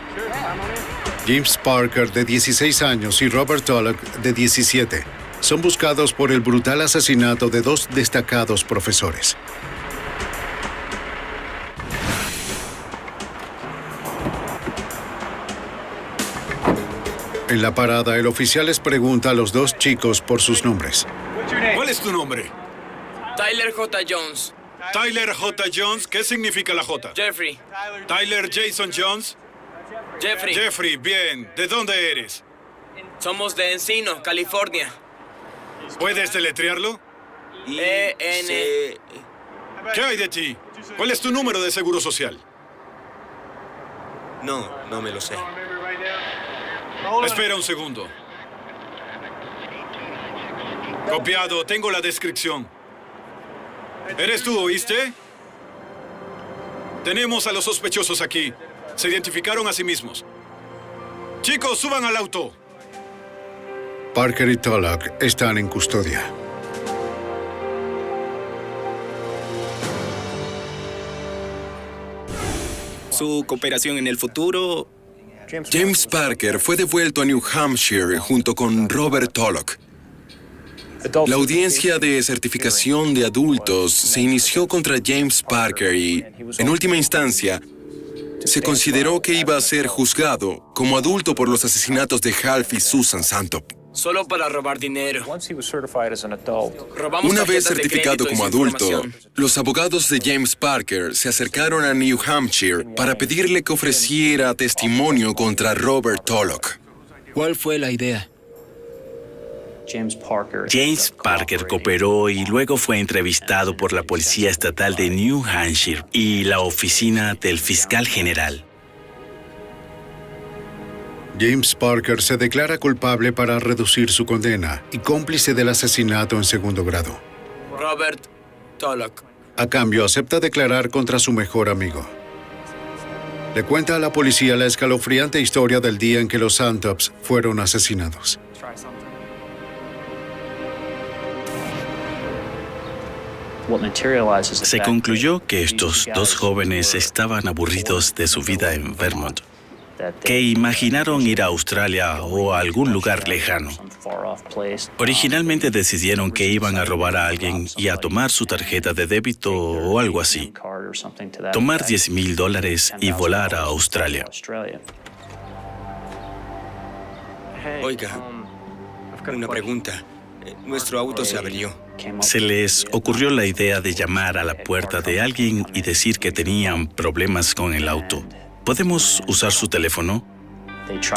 James Parker, de 16 años, y Robert Tulloch, de 17, son buscados por el brutal asesinato de 2 destacados profesores. En la parada, el oficial les pregunta a los 2 chicos por sus nombres. ¿Cuál es tu nombre? Tyler J. Jones. Tyler J. Jones. ¿Qué significa la J? Jeffrey. Tyler Jason Jones. Jeffrey. Jeffrey, bien. ¿De dónde eres? Somos de Encino, California. ¿Puedes deletrearlo? E-N... ¿Qué hay de ti? ¿Cuál es tu número de seguro social? No me lo sé. Espera un segundo. Copiado, tengo la descripción. ¿Eres tú, oíste? Tenemos a los sospechosos aquí. Se identificaron a sí mismos. Chicos, suban al auto. Parker y Tulloch están en custodia. Su cooperación en el futuro... James Parker fue devuelto a New Hampshire junto con Robert Tulloch. La audiencia de certificación de adultos se inició contra James Parker y, en última instancia, se consideró que iba a ser juzgado como adulto por los asesinatos de Half y Susan Santop. Solo para robar dinero. Una vez certificado como adulto, los abogados de James Parker se acercaron a New Hampshire para pedirle que ofreciera testimonio contra Robert Tulloch. ¿Cuál fue la idea? James Parker cooperó y luego fue entrevistado por la Policía Estatal de New Hampshire y la oficina del fiscal general. James Parker se declara culpable para reducir su condena y cómplice del asesinato en segundo grado. Robert Tulloch. A cambio, acepta declarar contra su mejor amigo. Le cuenta a la policía la escalofriante historia del día en que los Santops fueron asesinados. Se concluyó que estos 2 jóvenes estaban aburridos de su vida en Vermont, que imaginaron ir a Australia o a algún lugar lejano. Originalmente decidieron que iban a robar a alguien y a tomar su tarjeta de débito o algo así. Tomar $10,000 y volar a Australia. Oiga, una pregunta. Nuestro auto se averió. Se les ocurrió la idea de llamar a la puerta de alguien y decir que tenían problemas con el auto. ¿Podemos usar su teléfono?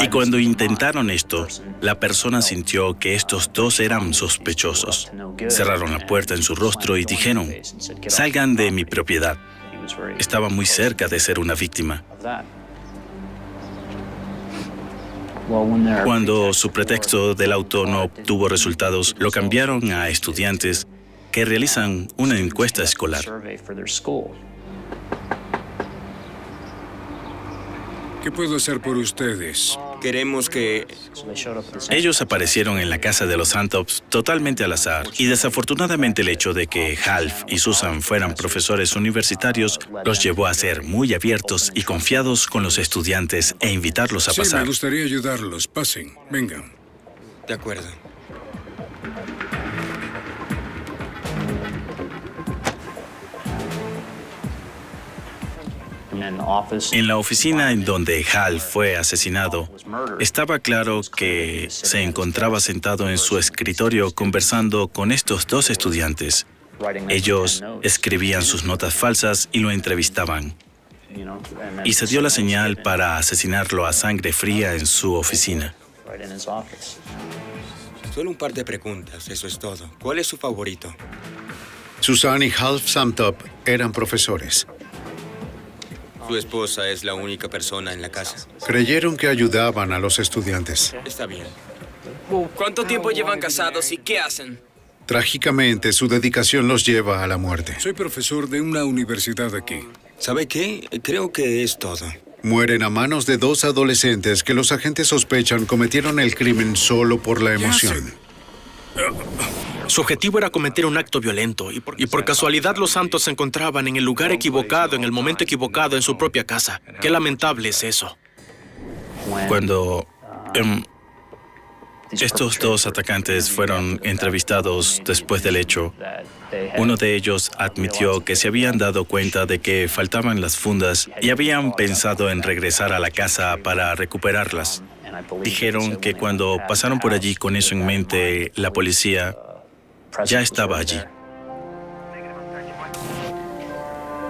Y cuando intentaron esto, la persona sintió que estos 2 eran sospechosos. Cerraron la puerta en su rostro y dijeron, «Salgan de mi propiedad». Estaba muy cerca de ser una víctima. Cuando su pretexto del auto no obtuvo resultados, lo cambiaron a estudiantes que realizan una encuesta escolar. ¿Qué puedo hacer por ustedes? Queremos que... Ellos aparecieron en la casa de los Santops totalmente al azar y desafortunadamente el hecho de que Half y Susan fueran profesores universitarios los llevó a ser muy abiertos y confiados con los estudiantes e invitarlos a pasar. Sí, me gustaría ayudarlos. Pasen, vengan. De acuerdo. En la oficina en donde Hal fue asesinado, estaba claro que se encontraba sentado en su escritorio conversando con estos dos estudiantes. Ellos escribían sus notas falsas y lo entrevistaban. Y se dio la señal para asesinarlo a sangre fría en su oficina. Solo un par de preguntas, eso es todo. ¿Cuál es su favorito? Susan y Half Samtop eran profesores. Su esposa es la única persona en la casa. Creyeron que ayudaban a los estudiantes. Está bien. ¿Cuánto tiempo llevan casados y qué hacen? Trágicamente, su dedicación los lleva a la muerte. Soy profesor de una universidad aquí. ¿Sabe qué? Creo que es todo. Mueren a manos de dos adolescentes que los agentes sospechan cometieron el crimen solo por la emoción. Su objetivo era cometer un acto violento y por casualidad los santos se encontraban en el lugar equivocado, en el momento equivocado, en su propia casa. Qué lamentable es eso. Cuando estos dos atacantes fueron entrevistados después del hecho, uno de ellos admitió que se habían dado cuenta de que faltaban las fundas y habían pensado en regresar a la casa para recuperarlas. Dijeron que cuando pasaron por allí con eso en mente, la policía ya estaba allí.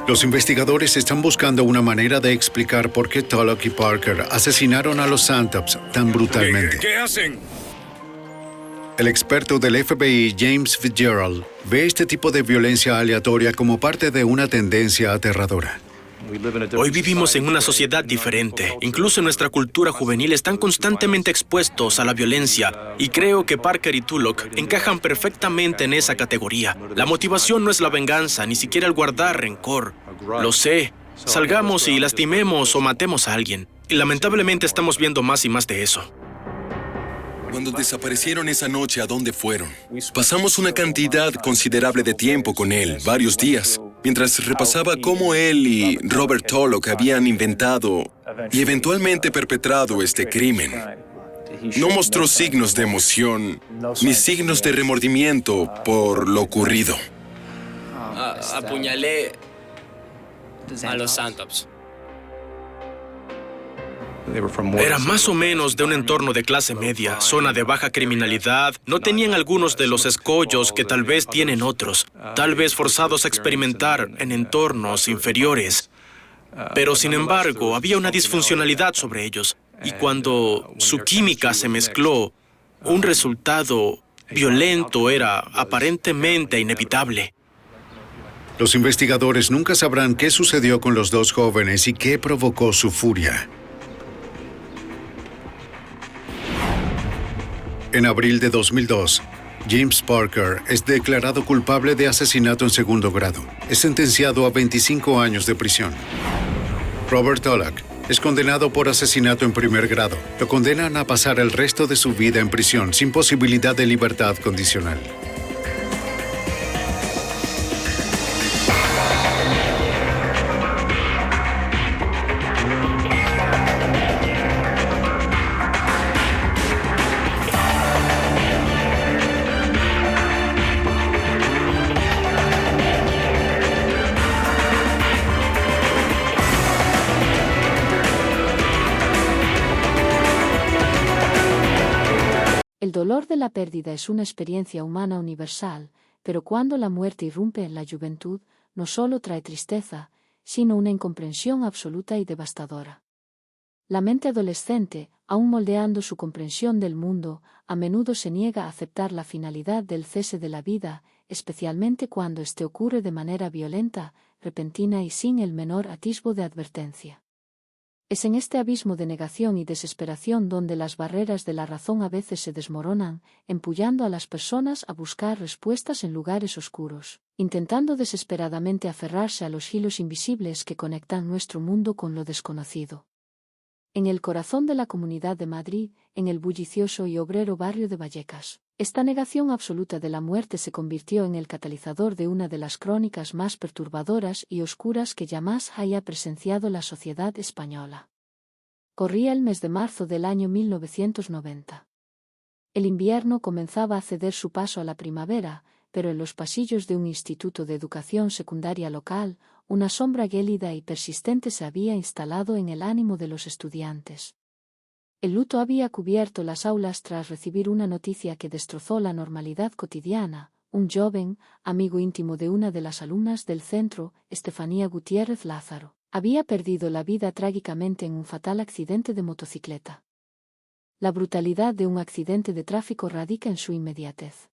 Los investigadores están buscando una manera de explicar por qué Tulloch y Parker asesinaron a los Santops tan brutalmente. ¿Qué hacen? El experto del FBI, James Fitzgerald, ve este tipo de violencia aleatoria como parte de una tendencia aterradora. Hoy vivimos en una sociedad diferente. Incluso en nuestra cultura juvenil están constantemente expuestos a la violencia y creo que Parker y Tulloch encajan perfectamente en esa categoría. La motivación no es la venganza, ni siquiera el guardar rencor. Lo sé. Salgamos y lastimemos o matemos a alguien. Y lamentablemente estamos viendo más y más de eso. Cuando desaparecieron esa noche, ¿a dónde fueron? Pasamos una cantidad considerable de tiempo con él, varios días, mientras repasaba cómo él y Robert Tulloch habían inventado y eventualmente perpetrado este crimen. No mostró signos de emoción ni signos de remordimiento por lo ocurrido. Apuñalé a los Santops. Eran más o menos de un entorno de clase media, zona de baja criminalidad. No tenían algunos de los escollos que tal vez tienen otros, tal vez forzados a experimentar en entornos inferiores. Pero sin embargo, había una disfuncionalidad sobre ellos. Y cuando su química se mezcló, un resultado violento era aparentemente inevitable. Los investigadores nunca sabrán qué sucedió con los dos jóvenes y qué provocó su furia. En abril de 2002, James Parker es declarado culpable de asesinato en segundo grado. Es sentenciado a 25 años de prisión. Robert Tulloch es condenado por asesinato en primer grado. Lo condenan a pasar el resto de su vida en prisión sin posibilidad de libertad condicional. El dolor de la pérdida es una experiencia humana universal, pero cuando la muerte irrumpe en la juventud, no solo trae tristeza, sino una incomprensión absoluta y devastadora. La mente adolescente, aún moldeando su comprensión del mundo, a menudo se niega a aceptar la finalidad del cese de la vida, especialmente cuando éste ocurre de manera violenta, repentina y sin el menor atisbo de advertencia. Es en este abismo de negación y desesperación donde las barreras de la razón a veces se desmoronan, empullando a las personas a buscar respuestas en lugares oscuros, intentando desesperadamente aferrarse a los hilos invisibles que conectan nuestro mundo con lo desconocido. En el corazón de la Comunidad de Madrid, en el bullicioso y obrero barrio de Vallecas, esta negación absoluta de la muerte se convirtió en el catalizador de una de las crónicas más perturbadoras y oscuras que jamás haya presenciado la sociedad española. Corría el mes de marzo del año 1990. El invierno comenzaba a ceder su paso a la primavera, pero en los pasillos de un instituto de educación secundaria local, una sombra gélida y persistente se había instalado en el ánimo de los estudiantes. El luto había cubierto las aulas tras recibir una noticia que destrozó la normalidad cotidiana. Un joven, amigo íntimo de una de las alumnas del centro, Estefanía Gutiérrez Lázaro, había perdido la vida trágicamente en un fatal accidente de motocicleta. La brutalidad de un accidente de tráfico radica en su inmediatez.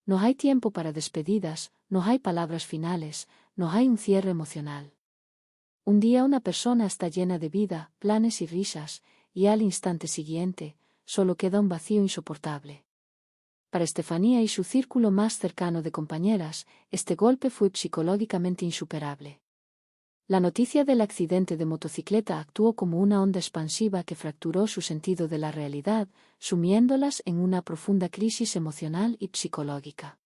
No hay tiempo para despedidas, no hay palabras finales, no hay un cierre emocional. Un día una persona está llena de vida, planes y risas, y al instante siguiente, solo queda un vacío insoportable. Para Estefanía y su círculo más cercano de compañeras, este golpe fue psicológicamente insuperable. La noticia del accidente de motocicleta actuó como una onda expansiva que fracturó su sentido de la realidad, sumiéndolas en una profunda crisis emocional y psicológica.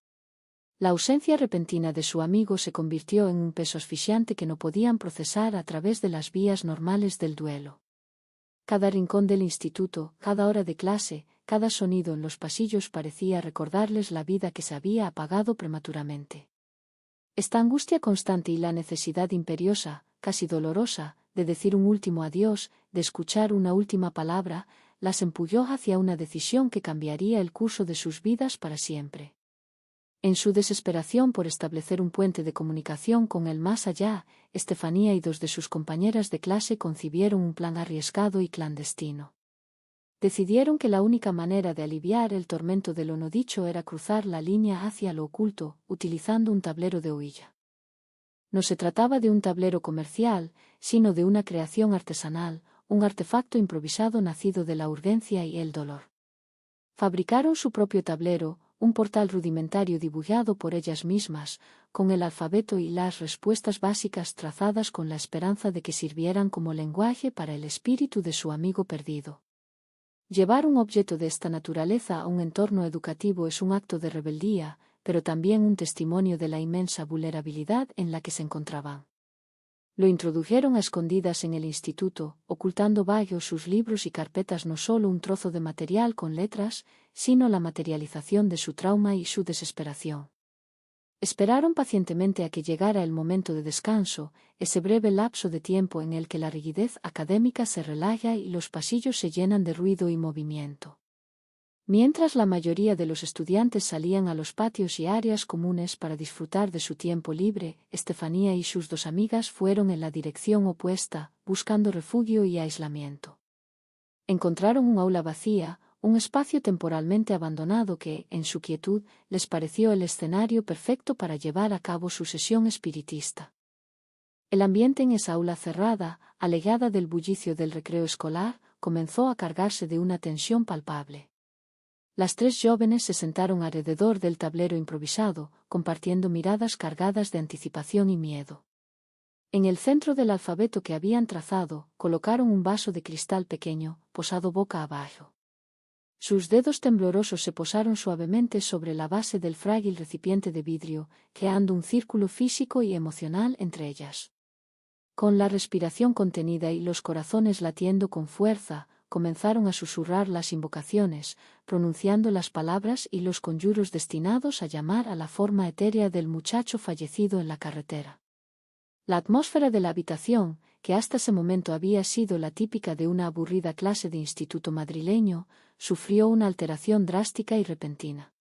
La ausencia repentina de su amigo se convirtió en un peso asfixiante que no podían procesar a través de las vías normales del duelo. Cada rincón del instituto, cada hora de clase, cada sonido en los pasillos parecía recordarles la vida que se había apagado prematuramente. Esta angustia constante y la necesidad imperiosa, casi dolorosa, de decir un último adiós, de escuchar una última palabra, las empujó hacia una decisión que cambiaría el curso de sus vidas para siempre. En su desesperación por establecer un puente de comunicación con el más allá, Estefanía y dos de sus compañeras de clase concibieron un plan arriesgado y clandestino. Decidieron que la única manera de aliviar el tormento de lo no dicho era cruzar la línea hacia lo oculto, utilizando un tablero de Ouija. No se trataba de un tablero comercial, sino de una creación artesanal, un artefacto improvisado nacido de la urgencia y el dolor. Fabricaron su propio tablero, un portal rudimentario dibujado por ellas mismas, con el alfabeto y las respuestas básicas trazadas con la esperanza de que sirvieran como lenguaje para el espíritu de su amigo perdido. Llevar un objeto de esta naturaleza a un entorno educativo es un acto de rebeldía, pero también un testimonio de la inmensa vulnerabilidad en la que se encontraban. Lo introdujeron a escondidas en el instituto, ocultando bajo sus libros y carpetas no solo un trozo de material con letras, sino la materialización de su trauma y su desesperación. Esperaron pacientemente a que llegara el momento de descanso, ese breve lapso de tiempo en el que la rigidez académica se relaja y los pasillos se llenan de ruido y movimiento. Mientras la mayoría de los estudiantes salían a los patios y áreas comunes para disfrutar de su tiempo libre, Estefanía y sus dos amigas fueron en la dirección opuesta, buscando refugio y aislamiento. Encontraron un aula vacía, un espacio temporalmente abandonado que, en su quietud, les pareció el escenario perfecto para llevar a cabo su sesión espiritista. El ambiente en esa aula cerrada, alejada del bullicio del recreo escolar, comenzó a cargarse de una tensión palpable. Las tres jóvenes se sentaron alrededor del tablero improvisado, compartiendo miradas cargadas de anticipación y miedo. En el centro del alfabeto que habían trazado, colocaron un vaso de cristal pequeño, posado boca abajo. Sus dedos temblorosos se posaron suavemente sobre la base del frágil recipiente de vidrio, creando un círculo físico y emocional entre ellas. Con la respiración contenida y los corazones latiendo con fuerza, comenzaron a susurrar las invocaciones, pronunciando las palabras y los conjuros destinados a llamar a la forma etérea del muchacho fallecido en la carretera. La atmósfera de la habitación, que hasta ese momento había sido la típica de una aburrida clase de instituto madrileño, sufrió una alteración drástica y repentina.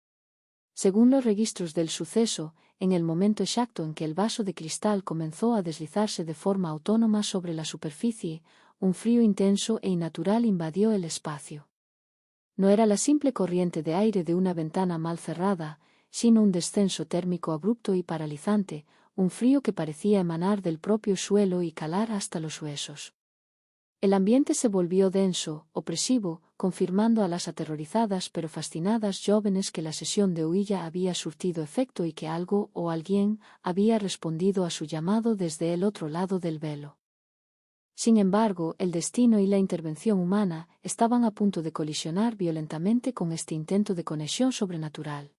Según los registros del suceso, en el momento exacto en que el vaso de cristal comenzó a deslizarse de forma autónoma sobre la superficie, un frío intenso e innatural invadió el espacio. No era la simple corriente de aire de una ventana mal cerrada, sino un descenso térmico abrupto y paralizante, un frío que parecía emanar del propio suelo y calar hasta los huesos. El ambiente se volvió denso, opresivo, confirmando a las aterrorizadas pero fascinadas jóvenes que la sesión de huilla había surtido efecto y que algo o alguien había respondido a su llamado desde el otro lado del velo. Sin embargo, el destino y la intervención humana estaban a punto de colisionar violentamente con este intento de conexión sobrenatural.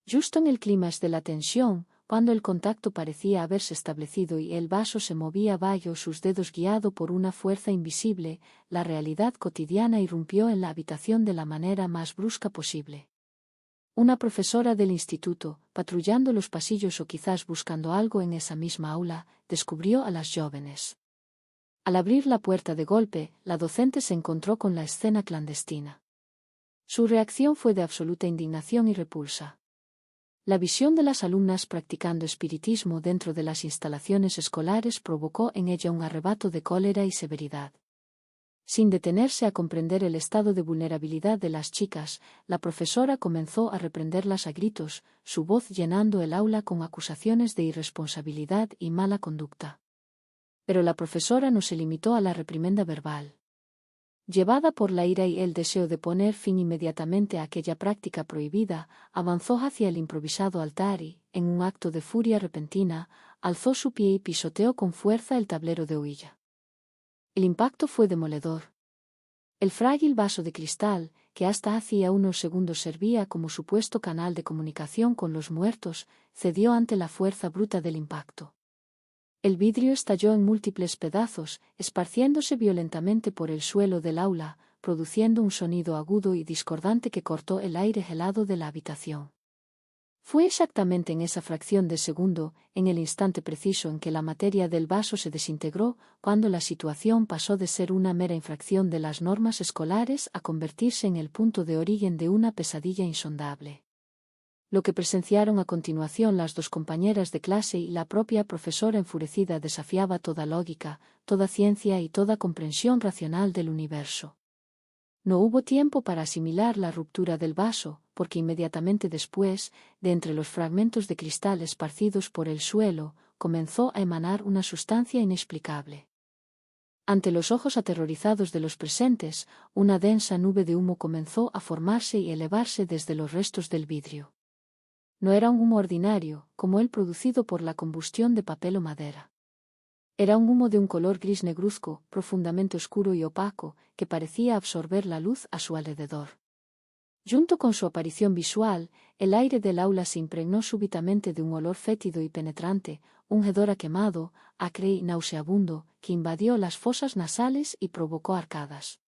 Justo en el clímax de la tensión, cuando el contacto parecía haberse establecido y el vaso se movía bajo sus dedos guiado por una fuerza invisible, la realidad cotidiana irrumpió en la habitación de la manera más brusca posible. Una profesora del instituto, patrullando los pasillos o quizás buscando algo en esa misma aula, descubrió a las jóvenes. Al abrir la puerta de golpe, la docente se encontró con la escena clandestina. Su reacción fue de absoluta indignación y repulsa. La visión de las alumnas practicando espiritismo dentro de las instalaciones escolares provocó en ella un arrebato de cólera y severidad. Sin detenerse a comprender el estado de vulnerabilidad de las chicas, la profesora comenzó a reprenderlas a gritos, su voz llenando el aula con acusaciones de irresponsabilidad y mala conducta. Pero la profesora no se limitó a la reprimenda verbal. Llevada por la ira y el deseo de poner fin inmediatamente a aquella práctica prohibida, avanzó hacia el improvisado altar y, en un acto de furia repentina, alzó su pie y pisoteó con fuerza el tablero de huilla. El impacto fue demoledor. El frágil vaso de cristal, que hasta hacía unos segundos servía como supuesto canal de comunicación con los muertos, cedió ante la fuerza bruta del impacto. El vidrio estalló en múltiples pedazos, esparciéndose violentamente por el suelo del aula, produciendo un sonido agudo y discordante que cortó el aire helado de la habitación. Fue exactamente en esa fracción de segundo, en el instante preciso en que la materia del vaso se desintegró, cuando la situación pasó de ser una mera infracción de las normas escolares a convertirse en el punto de origen de una pesadilla insondable. Lo que presenciaron a continuación las dos compañeras de clase y la propia profesora enfurecida desafiaba toda lógica, toda ciencia y toda comprensión racional del universo. No hubo tiempo para asimilar la ruptura del vaso, porque inmediatamente después, de entre los fragmentos de cristal esparcidos por el suelo, comenzó a emanar una sustancia inexplicable. Ante los ojos aterrorizados de los presentes, una densa nube de humo comenzó a formarse y elevarse desde los restos del vidrio. No era un humo ordinario, como el producido por la combustión de papel o madera. Era un humo de un color gris negruzco, profundamente oscuro y opaco, que parecía absorber la luz a su alrededor. Junto con su aparición visual, el aire del aula se impregnó súbitamente de un olor fétido y penetrante, un hedor a quemado, acre y nauseabundo, que invadió las fosas nasales y provocó arcadas.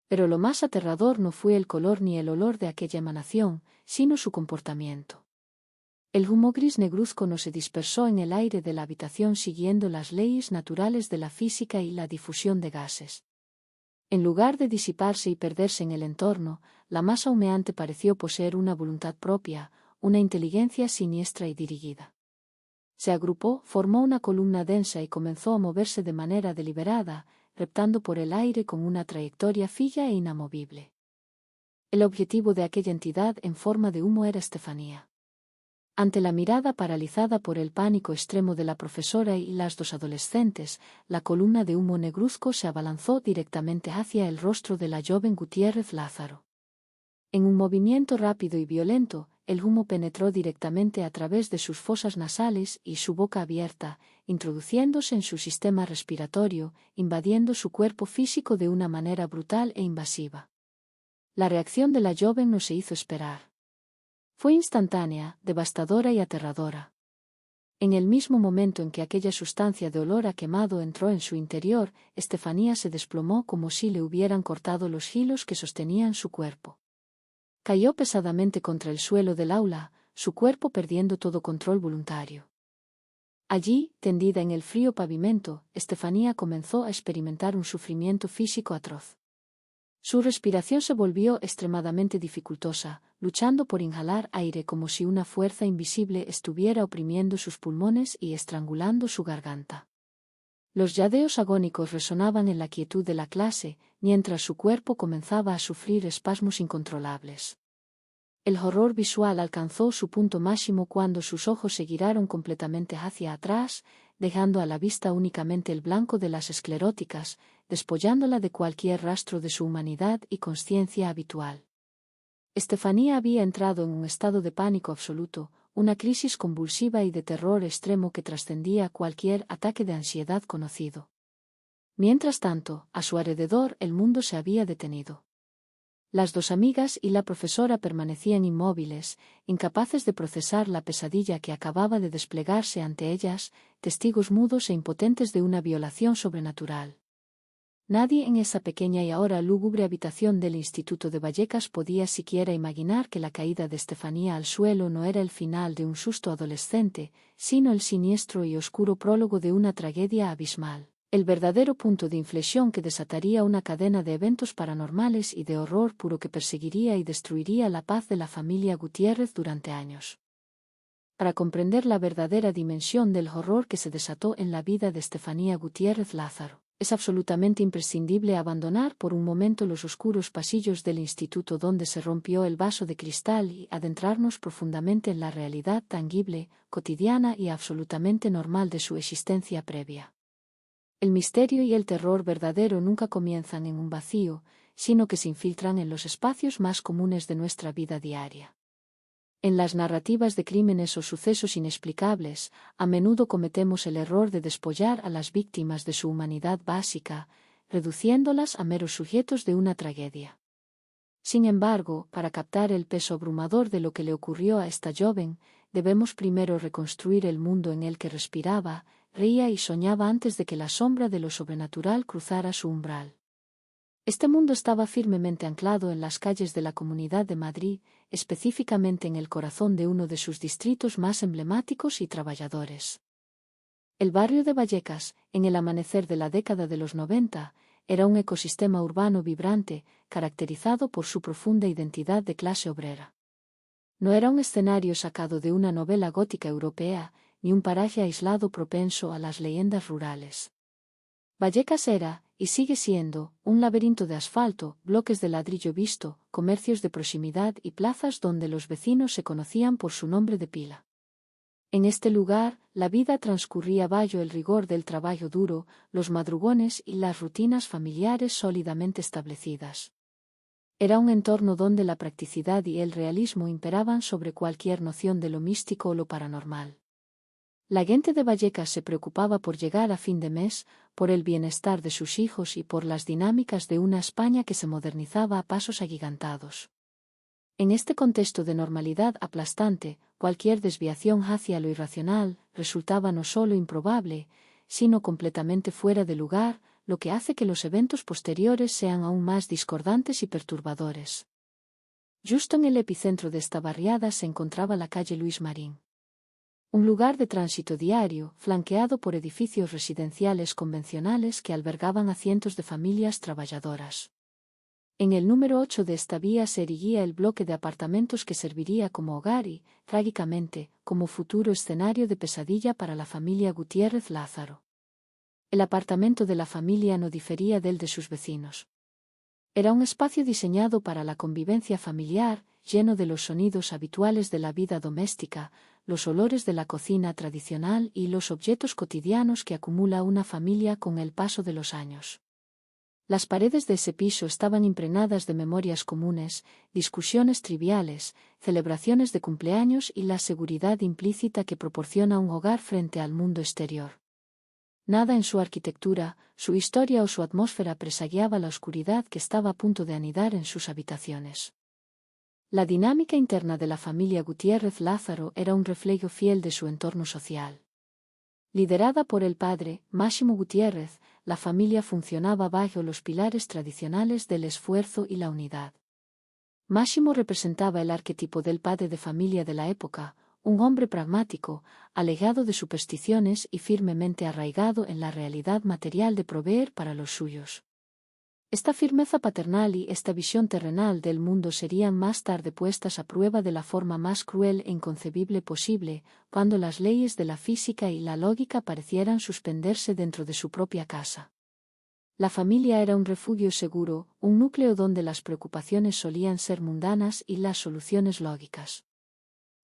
Pero lo más aterrador no fue el color ni el olor de aquella emanación, sino su comportamiento. El humo gris negruzco no se dispersó en el aire de la habitación siguiendo las leyes naturales de la física y la difusión de gases. En lugar de disiparse y perderse en el entorno, la masa humeante pareció poseer una voluntad propia, una inteligencia siniestra y dirigida. Se agrupó, formó una columna densa y comenzó a moverse de manera deliberada, reptando por el aire con una trayectoria fija e inamovible. El objetivo de aquella entidad en forma de humo era Estefanía. Ante la mirada paralizada por el pánico extremo de la profesora y las dos adolescentes, la columna de humo negruzco se abalanzó directamente hacia el rostro de la joven Gutiérrez Lázaro. En un movimiento rápido y violento, el humo penetró directamente a través de sus fosas nasales y su boca abierta, introduciéndose en su sistema respiratorio, invadiendo su cuerpo físico de una manera brutal e invasiva. La reacción de la joven no se hizo esperar. Fue instantánea, devastadora y aterradora. En el mismo momento en que aquella sustancia de olor a quemado entró en su interior, Estefanía se desplomó como si le hubieran cortado los hilos que sostenían su cuerpo. Cayó pesadamente contra el suelo del aula, su cuerpo perdiendo todo control voluntario. Allí, tendida en el frío pavimento, Estefanía comenzó a experimentar un sufrimiento físico atroz. Su respiración se volvió extremadamente dificultosa, luchando por inhalar aire como si una fuerza invisible estuviera oprimiendo sus pulmones y estrangulando su garganta. Los jadeos agónicos resonaban en la quietud de la clase, mientras su cuerpo comenzaba a sufrir espasmos incontrolables. El horror visual alcanzó su punto máximo cuando sus ojos se giraron completamente hacia atrás, dejando a la vista únicamente el blanco de las escleróticas, despollándola de cualquier rastro de su humanidad y consciencia habitual. Estefanía había entrado en un estado de pánico absoluto, una crisis convulsiva y de terror extremo que trascendía cualquier ataque de ansiedad conocido. Mientras tanto, a su alrededor el mundo se había detenido. Las dos amigas y la profesora permanecían inmóviles, incapaces de procesar la pesadilla que acababa de desplegarse ante ellas, testigos mudos e impotentes de una violación sobrenatural. Nadie en esa pequeña y ahora lúgubre habitación del Instituto de Vallecas podía siquiera imaginar que la caída de Estefanía al suelo no era el final de un susto adolescente, sino el siniestro y oscuro prólogo de una tragedia abismal, el verdadero punto de inflexión que desataría una cadena de eventos paranormales y de horror puro que perseguiría y destruiría la paz de la familia Gutiérrez durante años. Para comprender la verdadera dimensión del horror que se desató en la vida de Estefanía Gutiérrez Lázaro, es absolutamente imprescindible abandonar por un momento los oscuros pasillos del instituto donde se rompió el vaso de cristal y adentrarnos profundamente en la realidad tangible, cotidiana y absolutamente normal de su existencia previa. El misterio y el terror verdadero nunca comienzan en un vacío, sino que se infiltran en los espacios más comunes de nuestra vida diaria. En las narrativas de crímenes o sucesos inexplicables, a menudo cometemos el error de despollar a las víctimas de su humanidad básica, reduciéndolas a meros sujetos de una tragedia. Sin embargo, para captar el peso abrumador de lo que le ocurrió a esta joven, debemos primero reconstruir el mundo en el que respiraba, reía y soñaba antes de que la sombra de lo sobrenatural cruzara su umbral. Este mundo estaba firmemente anclado en las calles de la Comunidad de Madrid, específicamente en el corazón de uno de sus distritos más emblemáticos y trabajadores. El barrio de Vallecas, en el amanecer de la década de los 90, era un ecosistema urbano vibrante, caracterizado por su profunda identidad de clase obrera. No era un escenario sacado de una novela gótica europea, ni un paraje aislado propenso a las leyendas rurales. Vallecas era, y sigue siendo, un laberinto de asfalto, bloques de ladrillo visto, comercios de proximidad y plazas donde los vecinos se conocían por su nombre de pila. En este lugar, la vida transcurría bajo el rigor del trabajo duro, los madrugones y las rutinas familiares sólidamente establecidas. Era un entorno donde la practicidad y el realismo imperaban sobre cualquier noción de lo místico o lo paranormal. La gente de Vallecas se preocupaba por llegar a fin de mes, por el bienestar de sus hijos y por las dinámicas de una España que se modernizaba a pasos agigantados. En este contexto de normalidad aplastante, cualquier desviación hacia lo irracional resultaba no solo improbable, sino completamente fuera de lugar, lo que hace que los eventos posteriores sean aún más discordantes y perturbadores. Justo en el epicentro de esta barriada se encontraba la calle Luis Marín. Un lugar de tránsito diario, flanqueado por edificios residenciales convencionales que albergaban a cientos de familias trabajadoras. En el número 8 de esta vía se erguía el bloque de apartamentos que serviría como hogar y, trágicamente, como futuro escenario de pesadilla para la familia Gutiérrez Lázaro. El apartamento de la familia no difería del de sus vecinos. Era un espacio diseñado para la convivencia familiar, lleno de los sonidos habituales de la vida doméstica, los olores de la cocina tradicional y los objetos cotidianos que acumula una familia con el paso de los años. Las paredes de ese piso estaban impregnadas de memorias comunes, discusiones triviales, celebraciones de cumpleaños y la seguridad implícita que proporciona un hogar frente al mundo exterior. Nada en su arquitectura, su historia o su atmósfera presagiaba la oscuridad que estaba a punto de anidar en sus habitaciones. La dinámica interna de la familia Gutiérrez Lázaro era un reflejo fiel de su entorno social. Liderada por el padre, Máximo Gutiérrez, la familia funcionaba bajo los pilares tradicionales del esfuerzo y la unidad. Máximo representaba el arquetipo del padre de familia de la época, un hombre pragmático, alejado de supersticiones y firmemente arraigado en la realidad material de proveer para los suyos. Esta firmeza paternal y esta visión terrenal del mundo serían más tarde puestas a prueba de la forma más cruel e inconcebible posible, cuando las leyes de la física y la lógica parecieran suspenderse dentro de su propia casa. La familia era un refugio seguro, un núcleo donde las preocupaciones solían ser mundanas y las soluciones lógicas.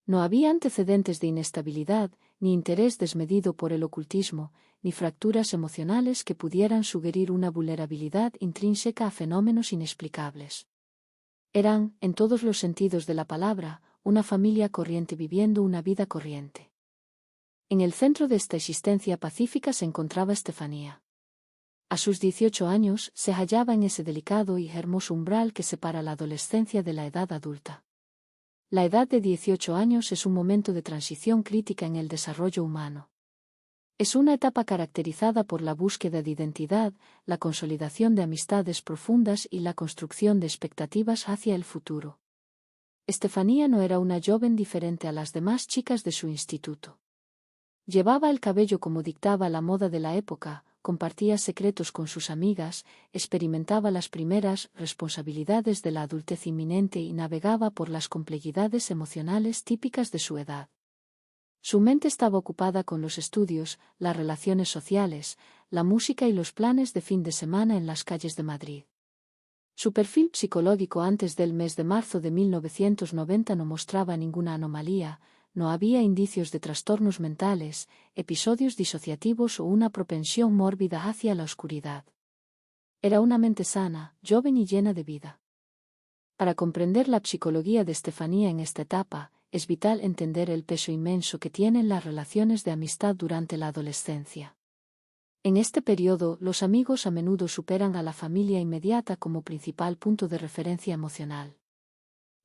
No había antecedentes de inestabilidad, ni interés desmedido por el ocultismo, ni fracturas emocionales que pudieran sugerir una vulnerabilidad intrínseca a fenómenos inexplicables. Eran, en todos los sentidos de la palabra, una familia corriente viviendo una vida corriente. En el centro de esta existencia pacífica se encontraba Estefanía. A sus 18 años se hallaba en ese delicado y hermoso umbral que separa la adolescencia de la edad adulta. La edad de 18 años es un momento de transición crítica en el desarrollo humano. Es una etapa caracterizada por la búsqueda de identidad, la consolidación de amistades profundas y la construcción de expectativas hacia el futuro. Estefanía no era una joven diferente a las demás chicas de su instituto. Llevaba el cabello como dictaba la moda de la época, compartía secretos con sus amigas, experimentaba las primeras responsabilidades de la adultez inminente y navegaba por las complejidades emocionales típicas de su edad. Su mente estaba ocupada con los estudios, las relaciones sociales, la música y los planes de fin de semana en las calles de Madrid. Su perfil psicológico antes del mes de marzo de 1990 no mostraba ninguna anomalía, no había indicios de trastornos mentales, episodios disociativos o una propensión mórbida hacia la oscuridad. Era una mente sana, joven y llena de vida. Para comprender la psicología de Estefanía en esta etapa, es vital entender el peso inmenso que tienen las relaciones de amistad durante la adolescencia. En este periodo, los amigos a menudo superan a la familia inmediata como principal punto de referencia emocional.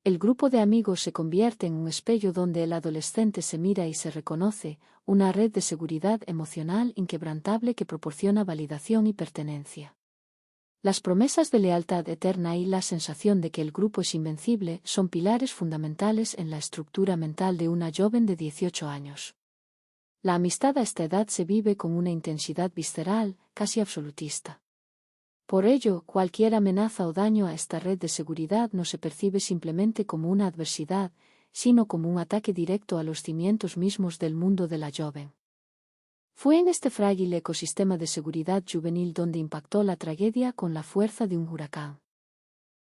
El grupo de amigos se convierte en un espejo donde el adolescente se mira y se reconoce, una red de seguridad emocional inquebrantable que proporciona validación y pertenencia. Las promesas de lealtad eterna y la sensación de que el grupo es invencible son pilares fundamentales en la estructura mental de una joven de 18 años. La amistad a esta edad se vive con una intensidad visceral, casi absolutista. Por ello, cualquier amenaza o daño a esta red de seguridad no se percibe simplemente como una adversidad, sino como un ataque directo a los cimientos mismos del mundo de la joven. Fue en este frágil ecosistema de seguridad juvenil donde impactó la tragedia con la fuerza de un huracán.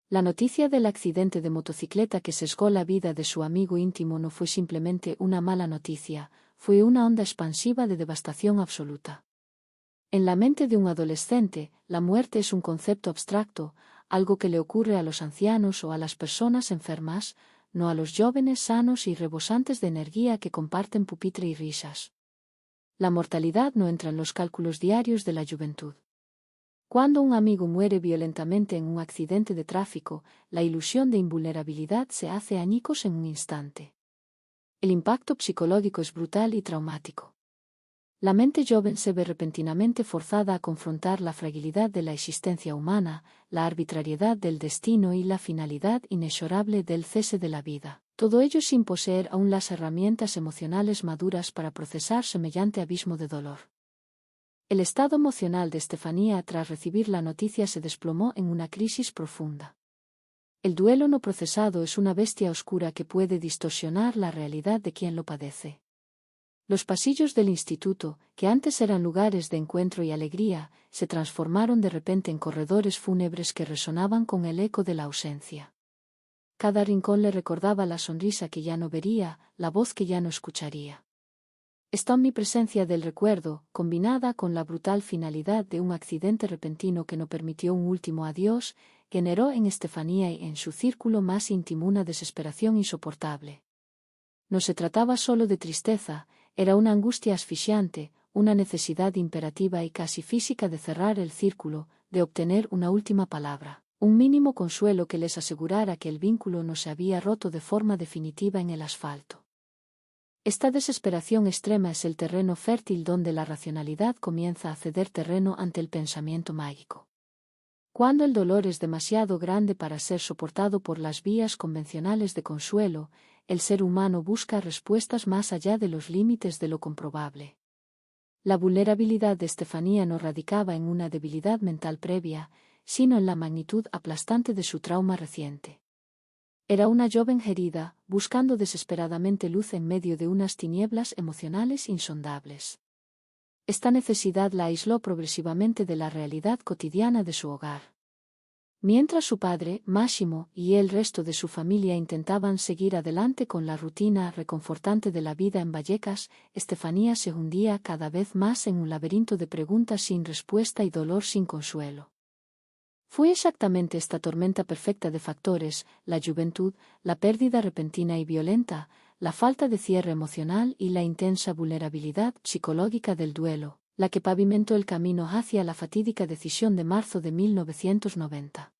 La noticia del accidente de motocicleta que sesgó la vida de su amigo íntimo no fue simplemente una mala noticia, fue una onda expansiva de devastación absoluta. En la mente de un adolescente, la muerte es un concepto abstracto, algo que le ocurre a los ancianos o a las personas enfermas, no a los jóvenes sanos y rebosantes de energía que comparten pupitre y risas. La mortalidad no entra en los cálculos diarios de la juventud. Cuando un amigo muere violentamente en un accidente de tráfico, la ilusión de invulnerabilidad se hace añicos en un instante. El impacto psicológico es brutal y traumático. La mente joven se ve repentinamente forzada a confrontar la fragilidad de la existencia humana, la arbitrariedad del destino y la finalidad inexorable del cese de la vida. Todo ello sin poseer aún las herramientas emocionales maduras para procesar semejante abismo de dolor. El estado emocional de Estefanía tras recibir la noticia se desplomó en una crisis profunda. El duelo no procesado es una bestia oscura que puede distorsionar la realidad de quien lo padece. Los pasillos del instituto, que antes eran lugares de encuentro y alegría, se transformaron de repente en corredores fúnebres que resonaban con el eco de la ausencia. Cada rincón le recordaba la sonrisa que ya no vería, la voz que ya no escucharía. Esta omnipresencia del recuerdo, combinada con la brutal finalidad de un accidente repentino que no permitió un último adiós, generó en Estefanía y en su círculo más íntimo una desesperación insoportable. No se trataba solo de tristeza, era una angustia asfixiante, una necesidad imperativa y casi física de cerrar el círculo, de obtener una última palabra, un mínimo consuelo que les asegurara que el vínculo no se había roto de forma definitiva en el asfalto. Esta desesperación extrema es el terreno fértil donde la racionalidad comienza a ceder terreno ante el pensamiento mágico. Cuando el dolor es demasiado grande para ser soportado por las vías convencionales de consuelo, el ser humano busca respuestas más allá de los límites de lo comprobable. La vulnerabilidad de Estefanía no radicaba en una debilidad mental previa, sino en la magnitud aplastante de su trauma reciente. Era una joven herida, buscando desesperadamente luz en medio de unas tinieblas emocionales insondables. Esta necesidad la aisló progresivamente de la realidad cotidiana de su hogar. Mientras su padre, Máximo, y el resto de su familia intentaban seguir adelante con la rutina reconfortante de la vida en Vallecas, Estefanía se hundía cada vez más en un laberinto de preguntas sin respuesta y dolor sin consuelo. Fue exactamente esta tormenta perfecta de factores, la juventud, la pérdida repentina y violenta, la falta de cierre emocional y la intensa vulnerabilidad psicológica del duelo, la que pavimentó el camino hacia la fatídica decisión de marzo de 1990.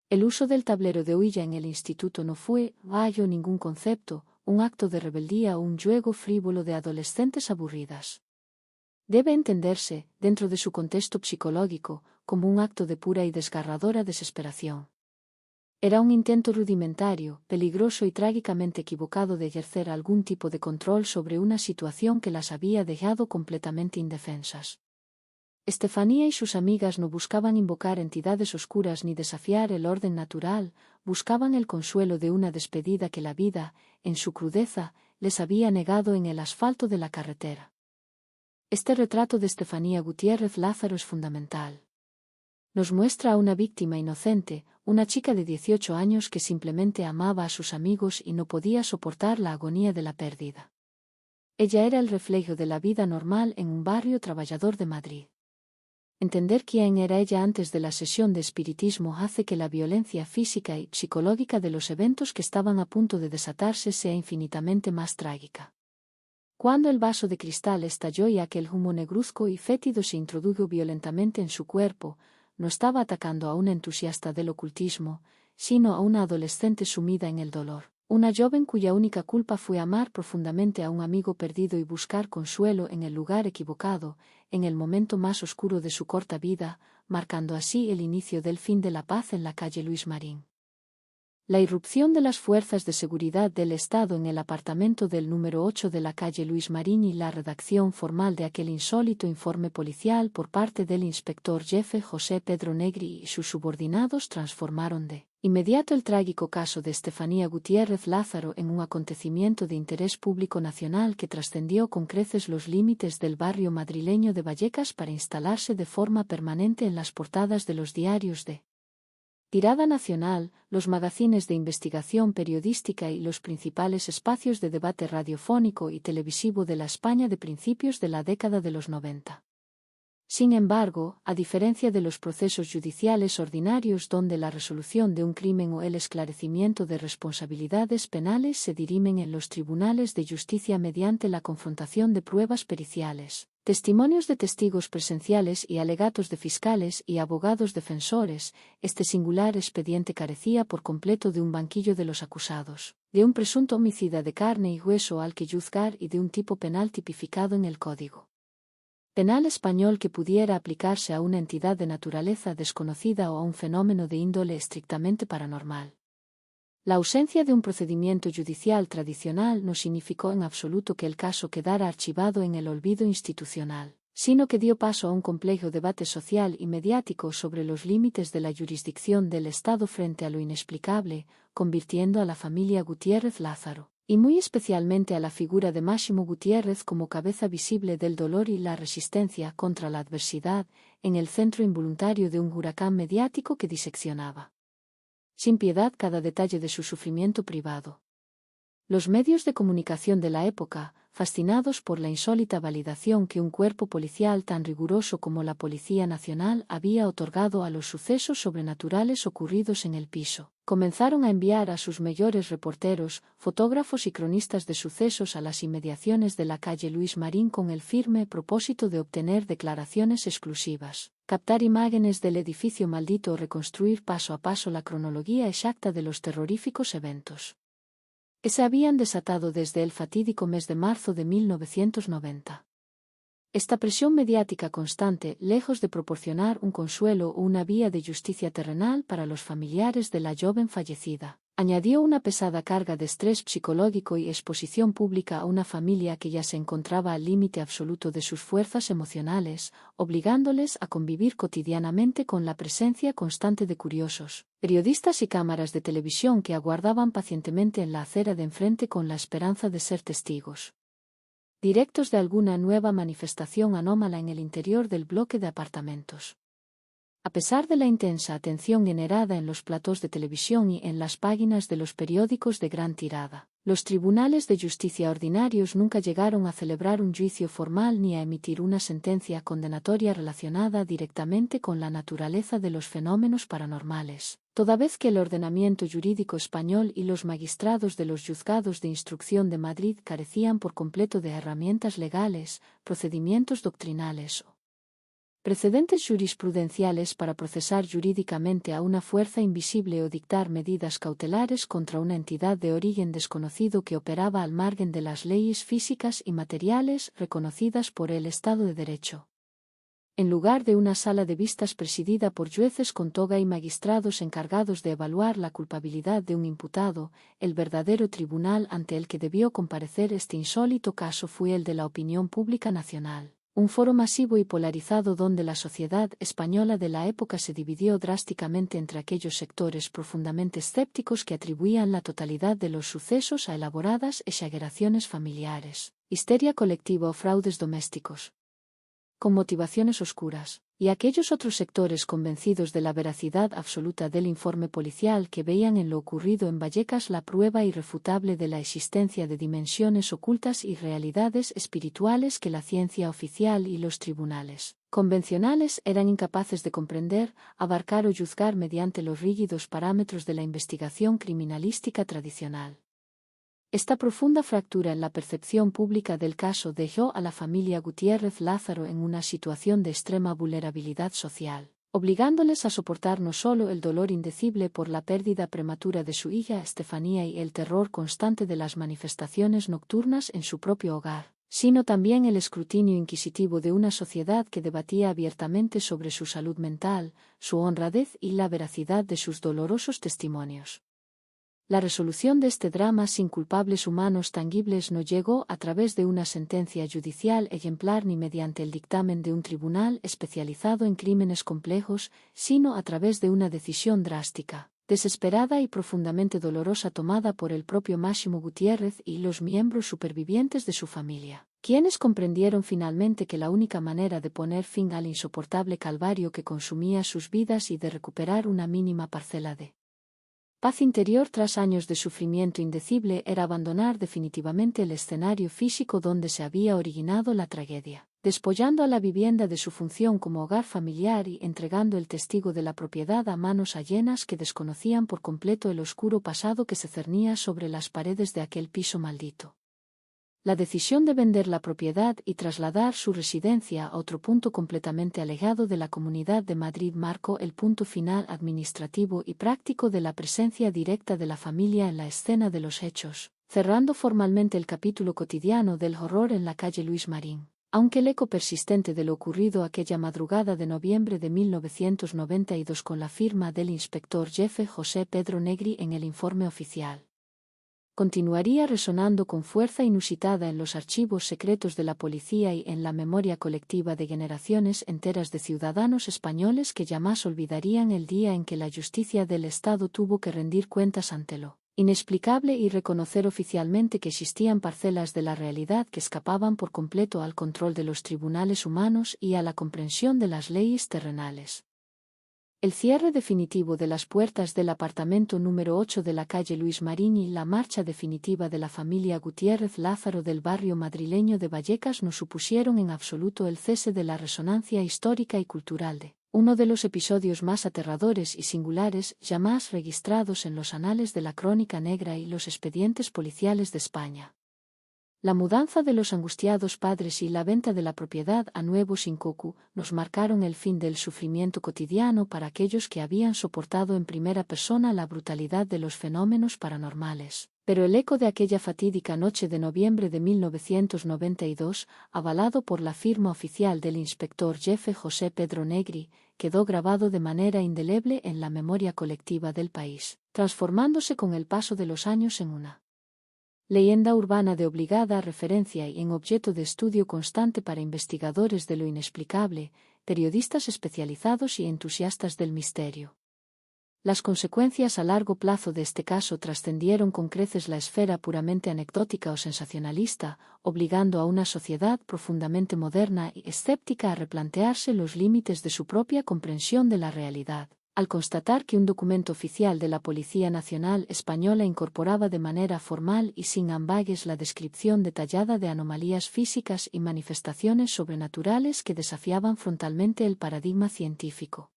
El uso del tablero de huilla en el instituto no fue, bajo ningún concepto, un acto de rebeldía o un juego frívolo de adolescentes aburridas. Debe entenderse, dentro de su contexto psicológico, como un acto de pura y desgarradora desesperación. Era un intento rudimentario, peligroso y trágicamente equivocado de ejercer algún tipo de control sobre una situación que las había dejado completamente indefensas. Estefanía y sus amigas no buscaban invocar entidades oscuras ni desafiar el orden natural, buscaban el consuelo de una despedida que la vida, en su crudeza, les había negado en el asfalto de la carretera. Este retrato de Estefanía Gutiérrez Lázaro es fundamental. Nos muestra a una víctima inocente, una chica de 18 años que simplemente amaba a sus amigos y no podía soportar la agonía de la pérdida. Ella era el reflejo de la vida normal en un barrio trabajador de Madrid. Entender quién era ella antes de la sesión de espiritismo hace que la violencia física y psicológica de los eventos que estaban a punto de desatarse sea infinitamente más trágica. Cuando el vaso de cristal estalló y aquel humo negruzco y fétido se introdujo violentamente en su cuerpo, no estaba atacando a una entusiasta del ocultismo, sino a una adolescente sumida en el dolor, una joven cuya única culpa fue amar profundamente a un amigo perdido y buscar consuelo en el lugar equivocado, en el momento más oscuro de su corta vida, marcando así el inicio del fin de la paz en la calle Luis Marín. La irrupción de las fuerzas de seguridad del Estado en el apartamento del número 8 de la calle Luis Marín y la redacción formal de aquel insólito informe policial por parte del inspector jefe José Pedro Negri y sus subordinados transformaron de inmediato el trágico caso de Estefanía Gutiérrez Lázaro en un acontecimiento de interés público nacional que trascendió con creces los límites del barrio madrileño de Vallecas para instalarse de forma permanente en las portadas de los diarios de tirada nacional, los magazines de investigación periodística y los principales espacios de debate radiofónico y televisivo de la España de principios de la década de los 90. Sin embargo, a diferencia de los procesos judiciales ordinarios donde la resolución de un crimen o el esclarecimiento de responsabilidades penales se dirimen en los tribunales de justicia mediante la confrontación de pruebas periciales, testimonios de testigos presenciales y alegatos de fiscales y abogados defensores, este singular expediente carecía por completo de un banquillo de los acusados, de un presunto homicida de carne y hueso al que juzgar y de un tipo penal tipificado en el Código Penal español que pudiera aplicarse a una entidad de naturaleza desconocida o a un fenómeno de índole estrictamente paranormal. La ausencia de un procedimiento judicial tradicional no significó en absoluto que el caso quedara archivado en el olvido institucional, sino que dio paso a un complejo debate social y mediático sobre los límites de la jurisdicción del Estado frente a lo inexplicable, convirtiendo a la familia Gutiérrez Lázaro, y muy especialmente a la figura de Máximo Gutiérrez como cabeza visible del dolor y la resistencia contra la adversidad, en el centro involuntario de un huracán mediático que diseccionaba sin piedad cada detalle de su sufrimiento privado. Los medios de comunicación de la época, fascinados por la insólita validación que un cuerpo policial tan riguroso como la Policía Nacional había otorgado a los sucesos sobrenaturales ocurridos en el piso, comenzaron a enviar a sus mejores reporteros, fotógrafos y cronistas de sucesos a las inmediaciones de la calle Luis Marín con el firme propósito de obtener declaraciones exclusivas, captar imágenes del edificio maldito o reconstruir paso a paso la cronología exacta de los terroríficos eventos que se habían desatado desde el fatídico mes de marzo de 1990. Esta presión mediática constante, lejos de proporcionar un consuelo o una vía de justicia terrenal para los familiares de la joven fallecida, añadió una pesada carga de estrés psicológico y exposición pública a una familia que ya se encontraba al límite absoluto de sus fuerzas emocionales, obligándoles a convivir cotidianamente con la presencia constante de curiosos, periodistas y cámaras de televisión que aguardaban pacientemente en la acera de enfrente con la esperanza de ser testigos directos de alguna nueva manifestación anómala en el interior del bloque de apartamentos. A pesar de la intensa atención generada en los platós de televisión y en las páginas de los periódicos de gran tirada, los tribunales de justicia ordinarios nunca llegaron a celebrar un juicio formal ni a emitir una sentencia condenatoria relacionada directamente con la naturaleza de los fenómenos paranormales, toda vez que el ordenamiento jurídico español y los magistrados de los juzgados de instrucción de Madrid carecían por completo de herramientas legales, procedimientos doctrinales o Precedentes jurisprudenciales para procesar jurídicamente a una fuerza invisible o dictar medidas cautelares contra una entidad de origen desconocido que operaba al margen de las leyes físicas y materiales reconocidas por el Estado de Derecho. En lugar de una sala de vistas presidida por jueces con toga y magistrados encargados de evaluar la culpabilidad de un imputado, el verdadero tribunal ante el que debió comparecer este insólito caso fue el de la opinión pública nacional. Un foro masivo y polarizado donde la sociedad española de la época se dividió drásticamente entre aquellos sectores profundamente escépticos que atribuían la totalidad de los sucesos a elaboradas exageraciones familiares, histeria colectiva o fraudes domésticos con motivaciones oscuras, y aquellos otros sectores convencidos de la veracidad absoluta del informe policial que veían en lo ocurrido en Vallecas la prueba irrefutable de la existencia de dimensiones ocultas y realidades espirituales que la ciencia oficial y los tribunales convencionales eran incapaces de comprender, abarcar o juzgar mediante los rígidos parámetros de la investigación criminalística tradicional. Esta profunda fractura en la percepción pública del caso dejó a la familia Gutiérrez Lázaro en una situación de extrema vulnerabilidad social, obligándoles a soportar no solo el dolor indecible por la pérdida prematura de su hija Estefanía y el terror constante de las manifestaciones nocturnas en su propio hogar, sino también el escrutinio inquisitivo de una sociedad que debatía abiertamente sobre su salud mental, su honradez y la veracidad de sus dolorosos testimonios. La resolución de este drama sin culpables humanos tangibles no llegó a través de una sentencia judicial ejemplar ni mediante el dictamen de un tribunal especializado en crímenes complejos, sino a través de una decisión drástica, desesperada y profundamente dolorosa tomada por el propio Máximo Gutiérrez y los miembros supervivientes de su familia, quienes comprendieron finalmente que la única manera de poner fin al insoportable calvario que consumía sus vidas y de recuperar una mínima parcela de paz interior tras años de sufrimiento indecible era abandonar definitivamente el escenario físico donde se había originado la tragedia, despollando a la vivienda de su función como hogar familiar y entregando el testigo de la propiedad a manos ajenas que desconocían por completo el oscuro pasado que se cernía sobre las paredes de aquel piso maldito. La decisión de vender la propiedad y trasladar su residencia a otro punto completamente alejado de la Comunidad de Madrid marcó el punto final administrativo y práctico de la presencia directa de la familia en la escena de los hechos, cerrando formalmente el capítulo cotidiano del horror en la calle Luis Marín, aunque el eco persistente de lo ocurrido aquella madrugada de noviembre de 1992 con la firma del inspector jefe José Pedro Negri en el informe oficial continuaría resonando con fuerza inusitada en los archivos secretos de la policía y en la memoria colectiva de generaciones enteras de ciudadanos españoles que jamás olvidarían el día en que la justicia del Estado tuvo que rendir cuentas ante lo inexplicable y reconocer oficialmente que existían parcelas de la realidad que escapaban por completo al control de los tribunales humanos y a la comprensión de las leyes terrenales. El cierre definitivo de las puertas del apartamento número 8 de la calle Luis Marín y la marcha definitiva de la familia Gutiérrez Lázaro del barrio madrileño de Vallecas no supusieron en absoluto el cese de la resonancia histórica y cultural de uno de los episodios más aterradores y singulares jamás registrados en los anales de la crónica negra y los expedientes policiales de España. La mudanza de los angustiados padres y la venta de la propiedad a Nuevo Sincocu nos marcaron el fin del sufrimiento cotidiano para aquellos que habían soportado en primera persona la brutalidad de los fenómenos paranormales. Pero el eco de aquella fatídica noche de noviembre de 1992, avalado por la firma oficial del inspector jefe José Pedro Negri, quedó grabado de manera indeleble en la memoria colectiva del país, transformándose con el paso de los años en una leyenda urbana de obligada referencia y en objeto de estudio constante para investigadores de lo inexplicable, periodistas especializados y entusiastas del misterio. Las consecuencias a largo plazo de este caso trascendieron con creces la esfera puramente anecdótica o sensacionalista, obligando a una sociedad profundamente moderna y escéptica a replantearse los límites de su propia comprensión de la realidad, al constatar que un documento oficial de la Policía Nacional Española incorporaba de manera formal y sin ambages la descripción detallada de anomalías físicas y manifestaciones sobrenaturales que desafiaban frontalmente el paradigma científico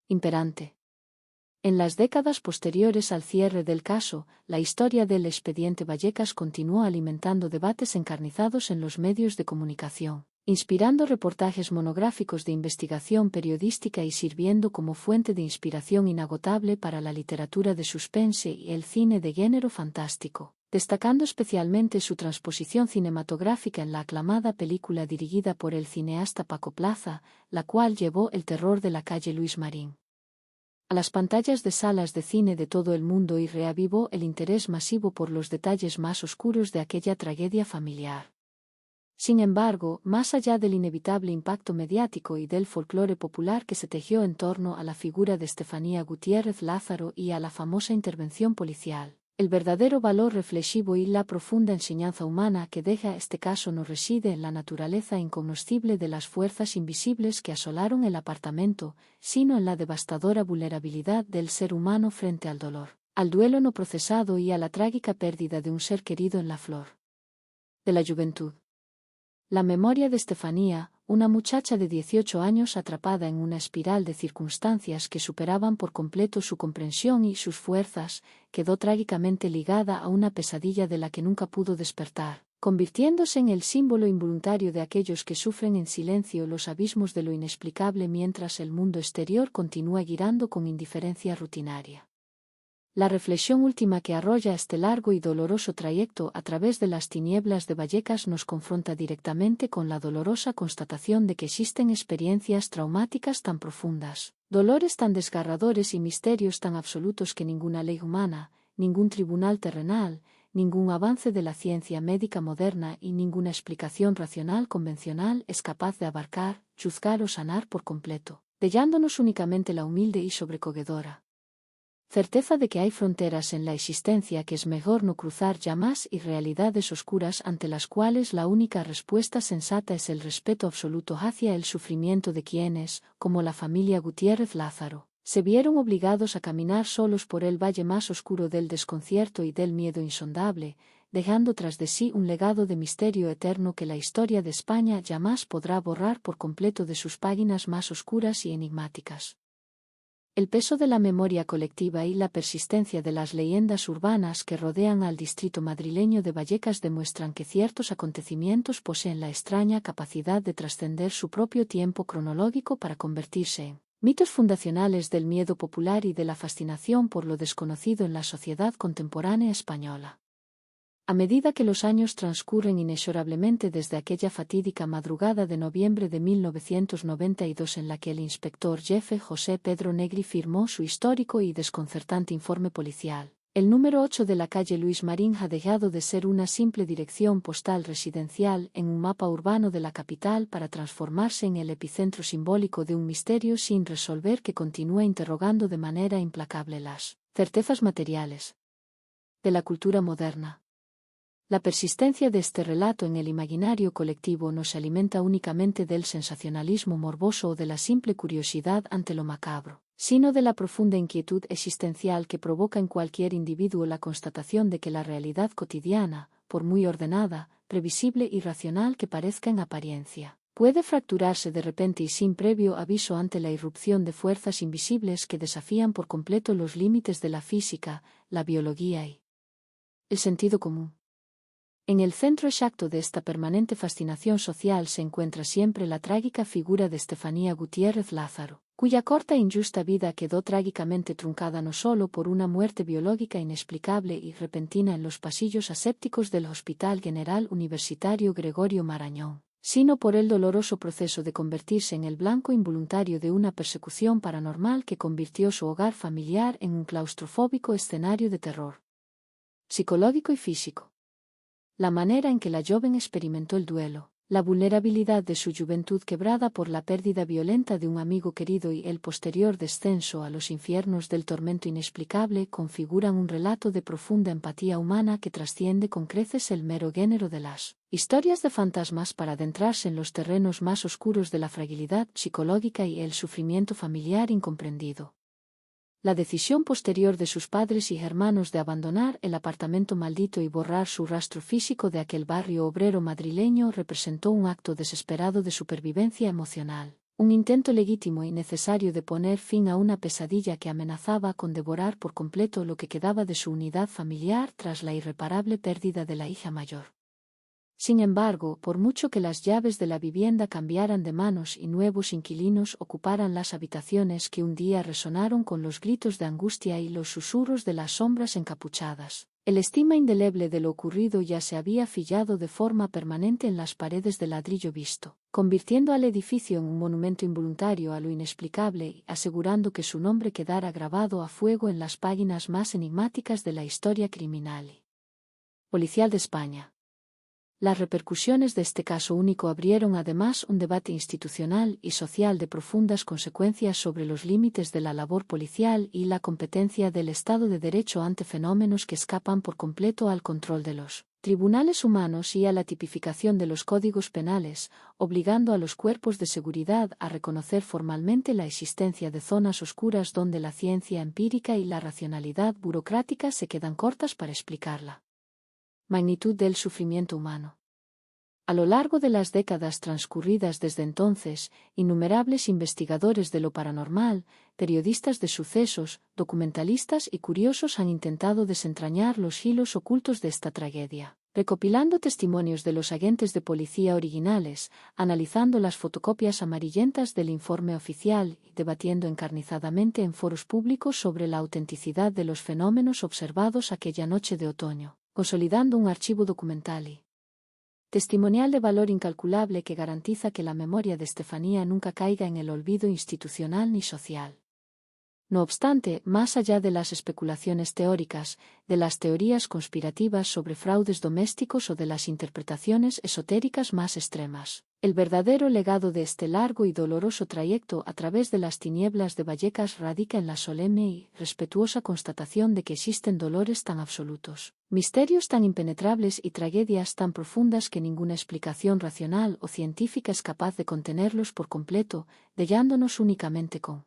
imperante. En las décadas posteriores al cierre del caso, la historia del expediente Vallecas continuó alimentando debates encarnizados en los medios de comunicación, inspirando reportajes monográficos de investigación periodística y sirviendo como fuente de inspiración inagotable para la literatura de suspense y el cine de género fantástico, destacando especialmente su transposición cinematográfica en la aclamada película dirigida por el cineasta Paco Plaza, la cual llevó el terror de la calle Luis Marín a las pantallas de salas de cine de todo el mundo y reavivó el interés masivo por los detalles más oscuros de aquella tragedia familiar. Sin embargo, más allá del inevitable impacto mediático y del folclore popular que se tejió en torno a la figura de Estefanía Gutiérrez Lázaro y a la famosa intervención policial, el verdadero valor reflexivo y la profunda enseñanza humana que deja este caso no reside en la naturaleza incognoscible de las fuerzas invisibles que asolaron el apartamento, sino en la devastadora vulnerabilidad del ser humano frente al dolor, al duelo no procesado y a la trágica pérdida de un ser querido en la flor de la juventud. La memoria de Estefanía, una muchacha de 18 años atrapada en una espiral de circunstancias que superaban por completo su comprensión y sus fuerzas, quedó trágicamente ligada a una pesadilla de la que nunca pudo despertar, convirtiéndose en el símbolo involuntario de aquellos que sufren en silencio los abismos de lo inexplicable mientras el mundo exterior continúa girando con indiferencia rutinaria. La reflexión última que arrolla este largo y doloroso trayecto a través de las tinieblas de Vallecas nos confronta directamente con la dolorosa constatación de que existen experiencias traumáticas tan profundas, dolores tan desgarradores y misterios tan absolutos que ninguna ley humana, ningún tribunal terrenal, ningún avance de la ciencia médica moderna y ninguna explicación racional convencional es capaz de abarcar, juzgar o sanar por completo, dejándonos únicamente la humilde y sobrecogedora certeza de que hay fronteras en la existencia que es mejor no cruzar jamás y realidades oscuras ante las cuales la única respuesta sensata es el respeto absoluto hacia el sufrimiento de quienes, como la familia Gutiérrez Lázaro, se vieron obligados a caminar solos por el valle más oscuro del desconcierto y del miedo insondable, dejando tras de sí un legado de misterio eterno que la historia de España jamás podrá borrar por completo de sus páginas más oscuras y enigmáticas. El peso de la memoria colectiva y la persistencia de las leyendas urbanas que rodean al distrito madrileño de Vallecas demuestran que ciertos acontecimientos poseen la extraña capacidad de trascender su propio tiempo cronológico para convertirse en mitos fundacionales del miedo popular y de la fascinación por lo desconocido en la sociedad contemporánea española. A medida que los años transcurren inexorablemente desde aquella fatídica madrugada de noviembre de 1992 en la que el inspector jefe José Pedro Negri firmó su histórico y desconcertante informe policial, el número 8 de la calle Luis Marín ha dejado de ser una simple dirección postal residencial en un mapa urbano de la capital para transformarse en el epicentro simbólico de un misterio sin resolver que continúa interrogando de manera implacable las certezas materiales de la cultura moderna. La persistencia de este relato en el imaginario colectivo no se alimenta únicamente del sensacionalismo morboso o de la simple curiosidad ante lo macabro, sino de la profunda inquietud existencial que provoca en cualquier individuo la constatación de que la realidad cotidiana, por muy ordenada, previsible y racional que parezca en apariencia, puede fracturarse de repente y sin previo aviso ante la irrupción de fuerzas invisibles que desafían por completo los límites de la física, la biología y el sentido común. En el centro exacto de esta permanente fascinación social se encuentra siempre la trágica figura de Estefanía Gutiérrez Lázaro, cuya corta e injusta vida quedó trágicamente truncada no solo por una muerte biológica inexplicable y repentina en los pasillos asépticos del Hospital General Universitario Gregorio Marañón, sino por el doloroso proceso de convertirse en el blanco involuntario de una persecución paranormal que convirtió su hogar familiar en un claustrofóbico escenario de terror psicológico y físico. La manera en que la joven experimentó el duelo, la vulnerabilidad de su juventud quebrada por la pérdida violenta de un amigo querido y el posterior descenso a los infiernos del tormento inexplicable configuran un relato de profunda empatía humana que trasciende con creces el mero género de las historias de fantasmas para adentrarse en los terrenos más oscuros de la fragilidad psicológica y el sufrimiento familiar incomprendido. La decisión posterior de sus padres y hermanos de abandonar el apartamento maldito y borrar su rastro físico de aquel barrio obrero madrileño representó un acto desesperado de supervivencia emocional, un intento legítimo y necesario de poner fin a una pesadilla que amenazaba con devorar por completo lo que quedaba de su unidad familiar tras la irreparable pérdida de la hija mayor. Sin embargo, por mucho que las llaves de la vivienda cambiaran de manos y nuevos inquilinos ocuparan las habitaciones que un día resonaron con los gritos de angustia y los susurros de las sombras encapuchadas, el estigma indeleble de lo ocurrido ya se había fijado de forma permanente en las paredes de ladrillo visto, convirtiendo al edificio en un monumento involuntario a lo inexplicable y asegurando que su nombre quedara grabado a fuego en las páginas más enigmáticas de la historia criminal y policial de España. Las repercusiones de este caso único abrieron además un debate institucional y social de profundas consecuencias sobre los límites de la labor policial y la competencia del Estado de Derecho ante fenómenos que escapan por completo al control de los tribunales humanos y a la tipificación de los códigos penales, obligando a los cuerpos de seguridad a reconocer formalmente la existencia de zonas oscuras donde la ciencia empírica y la racionalidad burocrática se quedan cortas para explicarla magnitud del sufrimiento humano. A lo largo de las décadas transcurridas desde entonces, innumerables investigadores de lo paranormal, periodistas de sucesos, documentalistas y curiosos han intentado desentrañar los hilos ocultos de esta tragedia, recopilando testimonios de los agentes de policía originales, analizando las fotocopias amarillentas del informe oficial y debatiendo encarnizadamente en foros públicos sobre la autenticidad de los fenómenos observados aquella noche de otoño, consolidando un archivo documental y testimonial de valor incalculable que garantiza que la memoria de Estefanía nunca caiga en el olvido institucional ni social. No obstante, más allá de las especulaciones teóricas, de las teorías conspirativas sobre fraudes domésticos o de las interpretaciones esotéricas más extremas, el verdadero legado de este largo y doloroso trayecto a través de las tinieblas de Vallecas radica en la solemne y respetuosa constatación de que existen dolores tan absolutos, misterios tan impenetrables y tragedias tan profundas que ninguna explicación racional o científica es capaz de contenerlos por completo, dejándonos únicamente con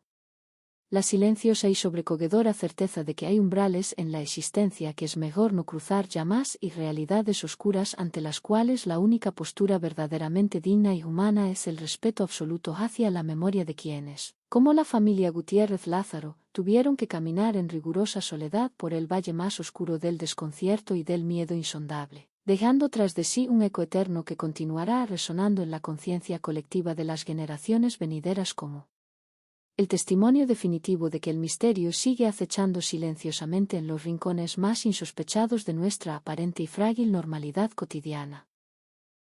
la silenciosa y sobrecogedora certeza de que hay umbrales en la existencia que es mejor no cruzar jamás y realidades oscuras ante las cuales la única postura verdaderamente digna y humana es el respeto absoluto hacia la memoria de quienes, como la familia Gutiérrez Lázaro, tuvieron que caminar en rigurosa soledad por el valle más oscuro del desconcierto y del miedo insondable, dejando tras de sí un eco eterno que continuará resonando en la conciencia colectiva de las generaciones venideras como el testimonio definitivo de que el misterio sigue acechando silenciosamente en los rincones más insospechados de nuestra aparente y frágil normalidad cotidiana.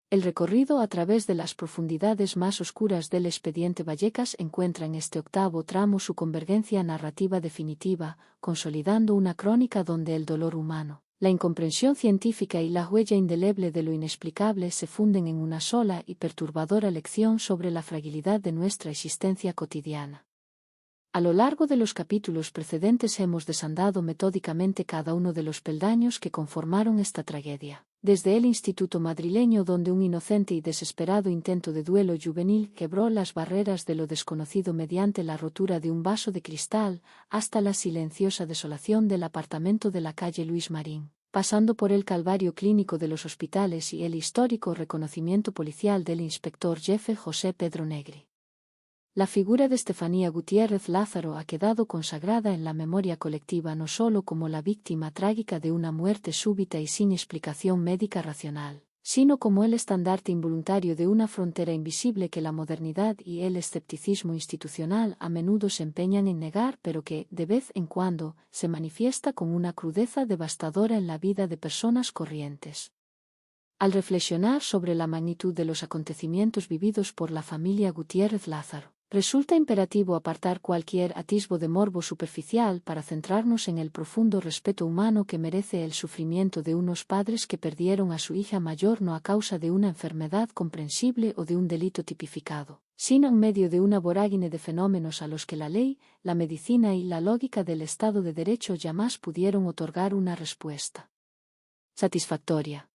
El recorrido a través de las profundidades más oscuras del expediente Vallecas encuentra en este octavo tramo su convergencia narrativa definitiva, consolidando una crónica donde el dolor humano, la incomprensión científica y la huella indeleble de lo inexplicable se funden en una sola y perturbadora lección sobre la fragilidad de nuestra existencia cotidiana. A lo largo de los capítulos precedentes hemos desandado metódicamente cada uno de los peldaños que conformaron esta tragedia. Desde el Instituto madrileño donde un inocente y desesperado intento de duelo juvenil quebró las barreras de lo desconocido mediante la rotura de un vaso de cristal, hasta la silenciosa desolación del apartamento de la calle Luis Marín, pasando por el calvario clínico de los hospitales y el histórico reconocimiento policial del inspector jefe José Pedro Negri. La figura de Estefanía Gutiérrez Lázaro ha quedado consagrada en la memoria colectiva no solo como la víctima trágica de una muerte súbita y sin explicación médica racional, sino como el estandarte involuntario de una frontera invisible que la modernidad y el escepticismo institucional a menudo se empeñan en negar, pero que, de vez en cuando, se manifiesta con una crudeza devastadora en la vida de personas corrientes. Al reflexionar sobre la magnitud de los acontecimientos vividos por la familia Gutiérrez Lázaro, resulta imperativo apartar cualquier atisbo de morbo superficial para centrarnos en el profundo respeto humano que merece el sufrimiento de unos padres que perdieron a su hija mayor no a causa de una enfermedad comprensible o de un delito tipificado, sino en medio de una vorágine de fenómenos a los que la ley, la medicina y la lógica del Estado de Derecho jamás pudieron otorgar una respuesta satisfactoria.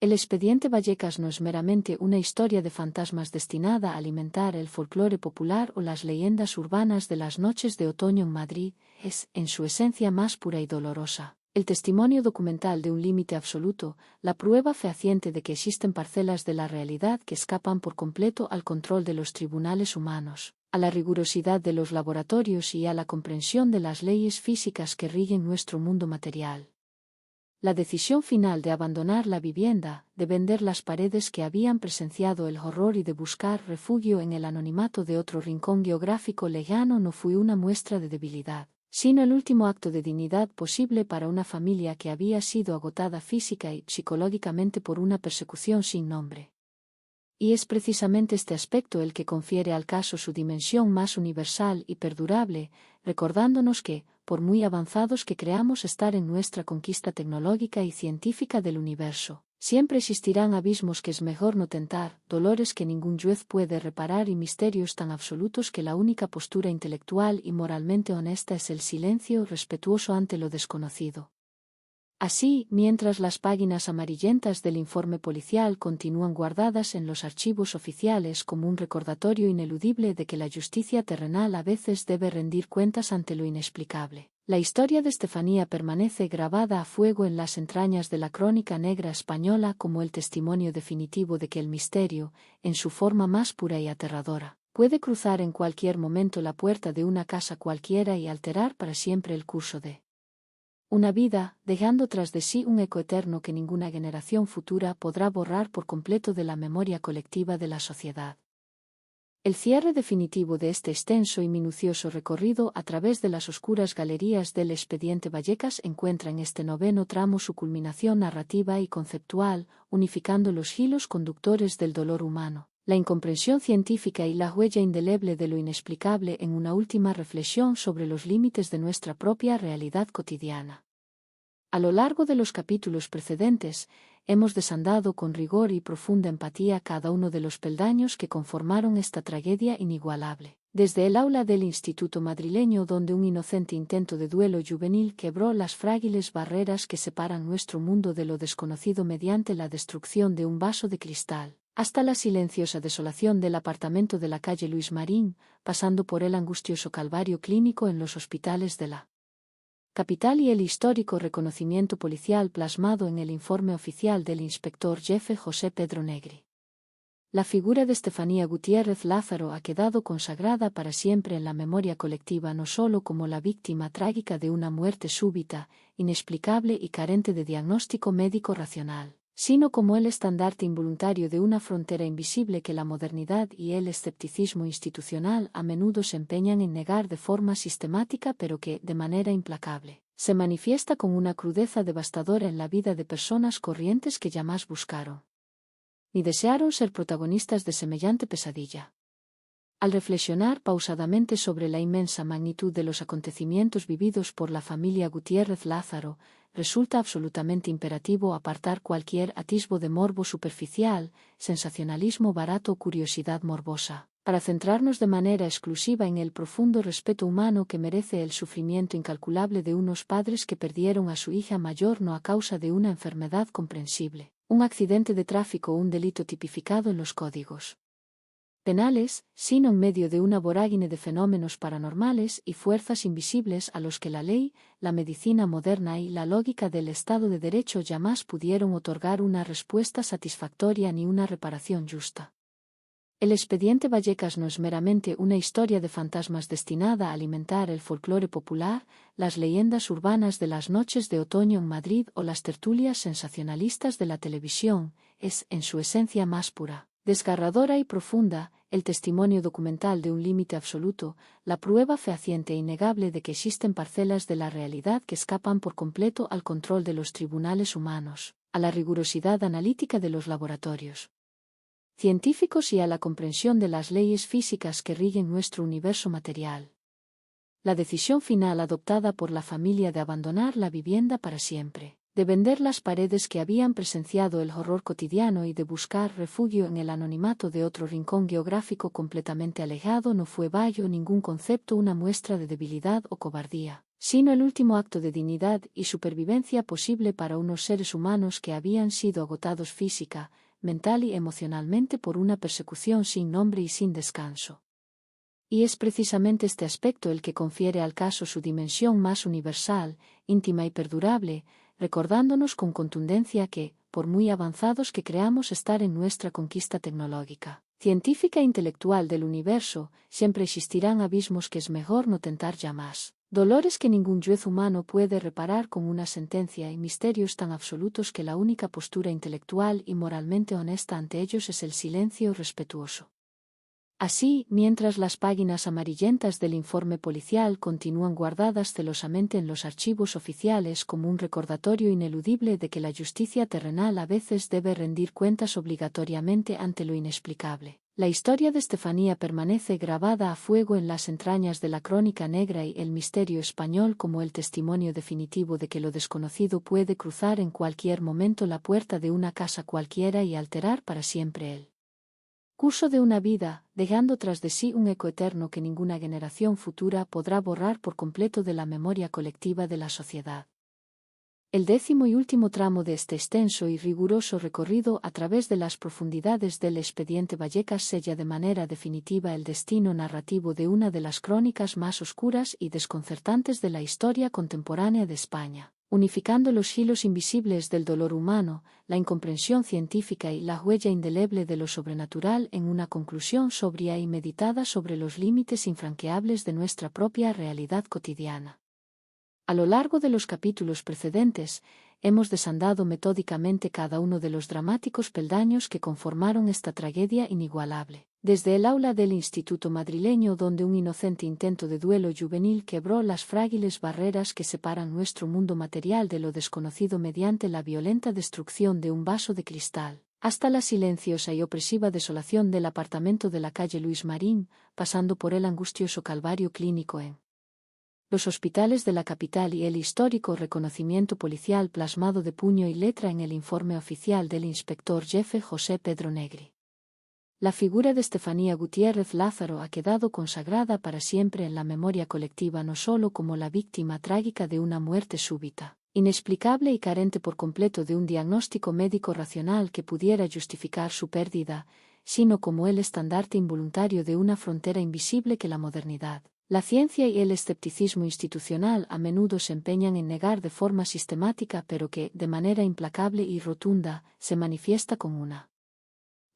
El expediente Vallecas no es meramente una historia de fantasmas destinada a alimentar el folclore popular o las leyendas urbanas de las noches de otoño en Madrid, es, en su esencia más pura y dolorosa, el testimonio documental de un límite absoluto, la prueba fehaciente de que existen parcelas de la realidad que escapan por completo al control de los tribunales humanos, a la rigurosidad de los laboratorios y a la comprensión de las leyes físicas que rigen nuestro mundo material. La decisión final de abandonar la vivienda, de vender las paredes que habían presenciado el horror y de buscar refugio en el anonimato de otro rincón geográfico lejano no fue una muestra de debilidad, sino el último acto de dignidad posible para una familia que había sido agotada física y psicológicamente por una persecución sin nombre. Y es precisamente este aspecto el que confiere al caso su dimensión más universal y perdurable, recordándonos que, por muy avanzados que creamos estar en nuestra conquista tecnológica y científica del universo, siempre existirán abismos que es mejor no tentar, dolores que ningún juez puede reparar y misterios tan absolutos que la única postura intelectual y moralmente honesta es el silencio respetuoso ante lo desconocido. Así, mientras las páginas amarillentas del informe policial continúan guardadas en los archivos oficiales como un recordatorio ineludible de que la justicia terrenal a veces debe rendir cuentas ante lo inexplicable, la historia de Estefanía permanece grabada a fuego en las entrañas de la crónica negra española como el testimonio definitivo de que el misterio, en su forma más pura y aterradora, puede cruzar en cualquier momento la puerta de una casa cualquiera y alterar para siempre el curso de una vida, dejando tras de sí un eco eterno que ninguna generación futura podrá borrar por completo de la memoria colectiva de la sociedad. El cierre definitivo de este extenso y minucioso recorrido a través de las oscuras galerías del expediente Vallecas encuentra en este noveno tramo su culminación narrativa y conceptual, unificando los hilos conductores del dolor humano, la incomprensión científica y la huella indeleble de lo inexplicable en una última reflexión sobre los límites de nuestra propia realidad cotidiana. A lo largo de los capítulos precedentes, hemos desandado con rigor y profunda empatía cada uno de los peldaños que conformaron esta tragedia inigualable. Desde el aula del Instituto madrileño donde un inocente intento de duelo juvenil quebró las frágiles barreras que separan nuestro mundo de lo desconocido mediante la destrucción de un vaso de cristal, hasta la silenciosa desolación del apartamento de la calle Luis Marín, pasando por el angustioso calvario clínico en los hospitales de la capital y el histórico reconocimiento policial plasmado en el informe oficial del inspector jefe José Pedro Negri. La figura de Estefanía Gutiérrez Lázaro ha quedado consagrada para siempre en la memoria colectiva no solo como la víctima trágica de una muerte súbita, inexplicable y carente de diagnóstico médico racional, sino como el estandarte involuntario de una frontera invisible que la modernidad y el escepticismo institucional a menudo se empeñan en negar de forma sistemática pero que, de manera implacable, se manifiesta con una crudeza devastadora en la vida de personas corrientes que jamás buscaron ni desearon ser protagonistas de semejante pesadilla. Al reflexionar pausadamente sobre la inmensa magnitud de los acontecimientos vividos por la familia Gutiérrez Lázaro, resulta absolutamente imperativo apartar cualquier atisbo de morbo superficial, sensacionalismo barato o curiosidad morbosa, para centrarnos de manera exclusiva en el profundo respeto humano que merece el sufrimiento incalculable de unos padres que perdieron a su hija mayor no a causa de una enfermedad comprensible, un accidente de tráfico o un delito tipificado en los códigos penales, sino en medio de una vorágine de fenómenos paranormales y fuerzas invisibles a los que la ley, la medicina moderna y la lógica del Estado de Derecho jamás pudieron otorgar una respuesta satisfactoria ni una reparación justa. El expediente Vallecas no es meramente una historia de fantasmas destinada a alimentar el folclore popular, las leyendas urbanas de las noches de otoño en Madrid o las tertulias sensacionalistas de la televisión, es, en su esencia más pura, desgarradora y profunda, el testimonio documental de un límite absoluto, la prueba fehaciente e innegable de que existen parcelas de la realidad que escapan por completo al control de los tribunales humanos, a la rigurosidad analítica de los laboratorios científicos y a la comprensión de las leyes físicas que rigen nuestro universo material. La decisión final adoptada por la familia de abandonar la vivienda para siempre, de vender las paredes que habían presenciado el horror cotidiano y de buscar refugio en el anonimato de otro rincón geográfico completamente alejado no fue bajo ningún concepto una muestra de debilidad o cobardía, sino el último acto de dignidad y supervivencia posible para unos seres humanos que habían sido agotados física, mental y emocionalmente por una persecución sin nombre y sin descanso. Y es precisamente este aspecto el que confiere al caso su dimensión más universal, íntima y perdurable, recordándonos con contundencia que, por muy avanzados que creamos estar en nuestra conquista tecnológica, Científica e intelectual del universo, siempre existirán abismos que es mejor no tentar jamás. Dolores que ningún juez humano puede reparar con una sentencia y misterios tan absolutos que la única postura intelectual y moralmente honesta ante ellos es el silencio respetuoso. Así, mientras las páginas amarillentas del informe policial continúan guardadas celosamente en los archivos oficiales como un recordatorio ineludible de que la justicia terrenal a veces debe rendir cuentas obligatoriamente ante lo inexplicable, la historia de Estefanía permanece grabada a fuego en las entrañas de la crónica negra y el misterio español como el testimonio definitivo de que lo desconocido puede cruzar en cualquier momento la puerta de una casa cualquiera y alterar para siempre el curso de una vida, dejando tras de sí un eco eterno que ninguna generación futura podrá borrar por completo de la memoria colectiva de la sociedad. El 10º y último tramo de este extenso y riguroso recorrido a través de las profundidades del expediente Vallecas sella de manera definitiva el destino narrativo de una de las crónicas más oscuras y desconcertantes de la historia contemporánea de España, unificando los hilos invisibles del dolor humano, la incomprensión científica y la huella indeleble de lo sobrenatural en una conclusión sobria y meditada sobre los límites infranqueables de nuestra propia realidad cotidiana. A lo largo de los capítulos precedentes, hemos desandado metódicamente cada uno de los dramáticos peldaños que conformaron esta tragedia inigualable. Desde el aula del Instituto madrileño donde un inocente intento de duelo juvenil quebró las frágiles barreras que separan nuestro mundo material de lo desconocido mediante la violenta destrucción de un vaso de cristal, hasta la silenciosa y opresiva desolación del apartamento de la calle Luis Marín, pasando por el angustioso calvario clínico en los hospitales de la capital y el histórico reconocimiento policial plasmado de puño y letra en el informe oficial del inspector jefe José Pedro Negri. La figura de Estefanía Gutiérrez Lázaro ha quedado consagrada para siempre en la memoria colectiva no solo como la víctima trágica de una muerte súbita, inexplicable y carente por completo de un diagnóstico médico racional que pudiera justificar su pérdida, sino como el estandarte involuntario de una frontera invisible que la modernidad, la ciencia y el escepticismo institucional a menudo se empeñan en negar de forma sistemática pero que, de manera implacable y rotunda, se manifiesta con una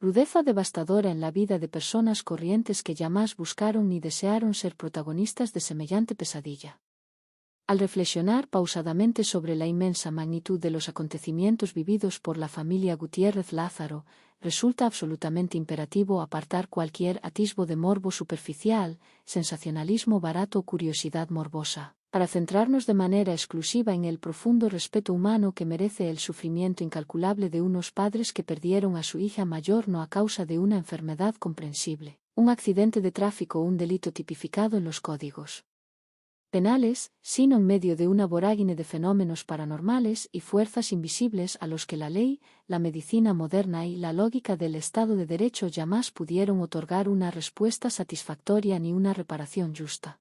rudeza devastadora en la vida de personas corrientes que jamás buscaron ni desearon ser protagonistas de semejante pesadilla. Al reflexionar pausadamente sobre la inmensa magnitud de los acontecimientos vividos por la familia Gutiérrez Lázaro, resulta absolutamente imperativo apartar cualquier atisbo de morbo superficial, sensacionalismo barato o curiosidad morbosa, para centrarnos de manera exclusiva en el profundo respeto humano que merece el sufrimiento incalculable de unos padres que perdieron a su hija mayor no a causa de una enfermedad comprensible, un accidente de tráfico o un delito tipificado en los códigos penales, sino en medio de una vorágine de fenómenos paranormales y fuerzas invisibles a los que la ley, la medicina moderna y la lógica del Estado de Derecho jamás pudieron otorgar una respuesta satisfactoria ni una reparación justa.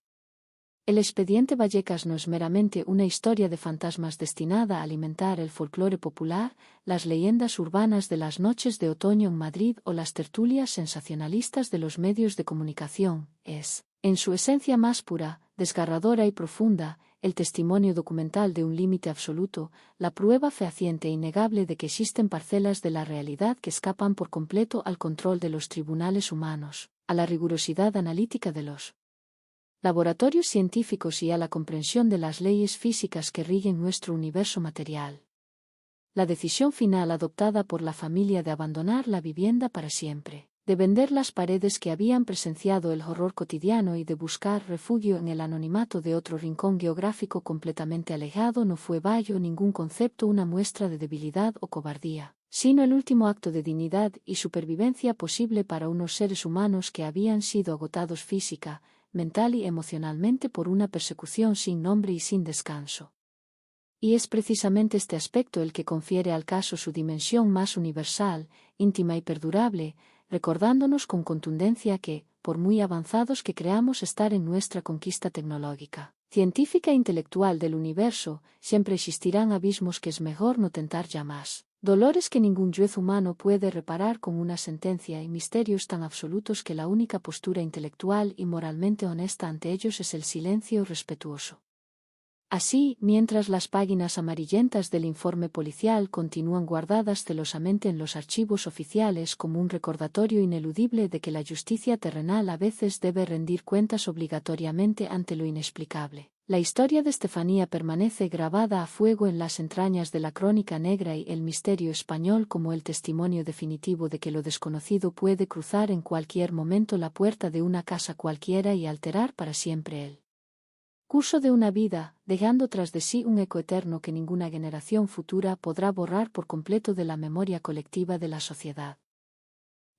El expediente Vallecas no es meramente una historia de fantasmas destinada a alimentar el folclore popular, las leyendas urbanas de las noches de otoño en Madrid o las tertulias sensacionalistas de los medios de comunicación, es, en su esencia más pura, desgarradora y profunda, el testimonio documental de un límite absoluto, la prueba fehaciente e innegable de que existen parcelas de la realidad que escapan por completo al control de los tribunales humanos, a la rigurosidad analítica de los laboratorios científicos y a la comprensión de las leyes físicas que rigen nuestro universo material. La decisión final adoptada por la familia de abandonar la vivienda para siempre, de vender las paredes que habían presenciado el horror cotidiano y de buscar refugio en el anonimato de otro rincón geográfico completamente alejado no fue vallo ningún concepto una muestra de debilidad o cobardía, sino el último acto de dignidad y supervivencia posible para unos seres humanos que habían sido agotados física, mental y emocionalmente por una persecución sin nombre y sin descanso. Y es precisamente este aspecto el que confiere al caso su dimensión más universal, íntima y perdurable, recordándonos con contundencia que, por muy avanzados que creamos estar en nuestra conquista tecnológica, científica e intelectual del universo, siempre existirán abismos que es mejor no tentar jamás, dolores que ningún juez humano puede reparar con una sentencia y misterios tan absolutos que la única postura intelectual y moralmente honesta ante ellos es el silencio respetuoso. Así, mientras las páginas amarillentas del informe policial continúan guardadas celosamente en los archivos oficiales como un recordatorio ineludible de que la justicia terrenal a veces debe rendir cuentas obligatoriamente ante lo inexplicable. La historia de Estefanía permanece grabada a fuego en las entrañas de la crónica negra y el misterio español como el testimonio definitivo de que lo desconocido puede cruzar en cualquier momento la puerta de una casa cualquiera y alterar para siempre el curso de una vida, dejando tras de sí un eco eterno que ninguna generación futura podrá borrar por completo de la memoria colectiva de la sociedad.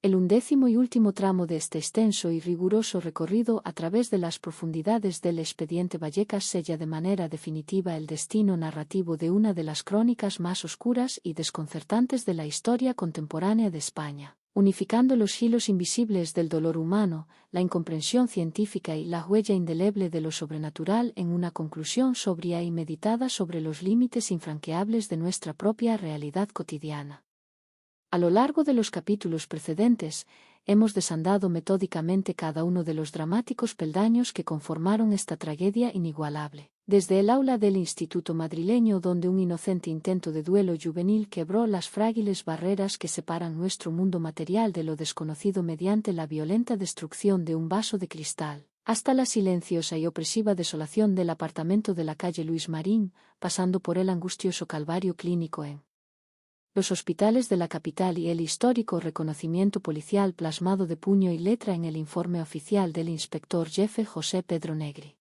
El 11º y último tramo de este extenso y riguroso recorrido a través de las profundidades del expediente Vallecas sella de manera definitiva el destino narrativo de una de las crónicas más oscuras y desconcertantes de la historia contemporánea de España, unificando los hilos invisibles del dolor humano, la incomprensión científica y la huella indeleble de lo sobrenatural en una conclusión sobria y meditada sobre los límites infranqueables de nuestra propia realidad cotidiana. A lo largo de los capítulos precedentes, hemos desandado metódicamente cada uno de los dramáticos peldaños que conformaron esta tragedia inigualable. Desde el aula del Instituto madrileño, donde un inocente intento de duelo juvenil quebró las frágiles barreras que separan nuestro mundo material de lo desconocido mediante la violenta destrucción de un vaso de cristal, hasta la silenciosa y opresiva desolación del apartamento de la calle Luis Marín, pasando por el angustioso calvario clínico en los hospitales de la capital y el histórico reconocimiento policial plasmado de puño y letra en el informe oficial del inspector jefe José Pedro Negri.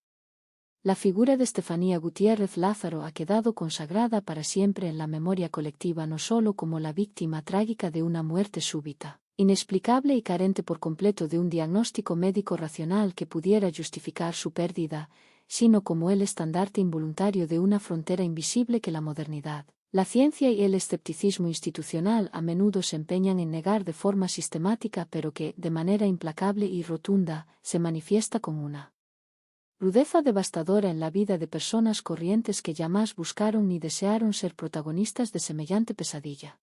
La figura de Estefanía Gutiérrez Lázaro ha quedado consagrada para siempre en la memoria colectiva no solo como la víctima trágica de una muerte súbita, inexplicable y carente por completo de un diagnóstico médico racional que pudiera justificar su pérdida, sino como el estandarte involuntario de una frontera invisible que la modernidad, la ciencia y el escepticismo institucional a menudo se empeñan en negar de forma sistemática, pero que, de manera implacable y rotunda, se manifiesta con una rudeza devastadora en la vida de personas corrientes que jamás buscaron ni desearon ser protagonistas de semejante pesadilla.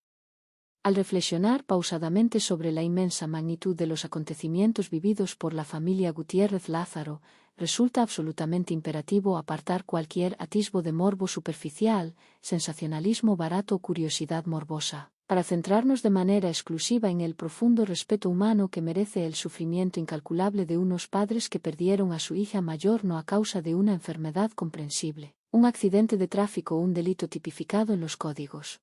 Al reflexionar pausadamente sobre la inmensa magnitud de los acontecimientos vividos por la familia Gutiérrez Lázaro, resulta absolutamente imperativo apartar cualquier atisbo de morbo superficial, sensacionalismo barato o curiosidad morbosa, para centrarnos de manera exclusiva en el profundo respeto humano que merece el sufrimiento incalculable de unos padres que perdieron a su hija mayor no a causa de una enfermedad comprensible, un accidente de tráfico o un delito tipificado en los códigos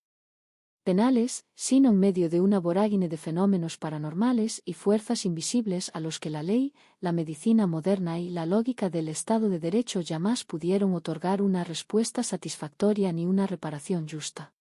penales, sino en medio de una vorágine de fenómenos paranormales y fuerzas invisibles a los que la ley, la medicina moderna y la lógica del Estado de Derecho jamás pudieron otorgar una respuesta satisfactoria ni una reparación justa.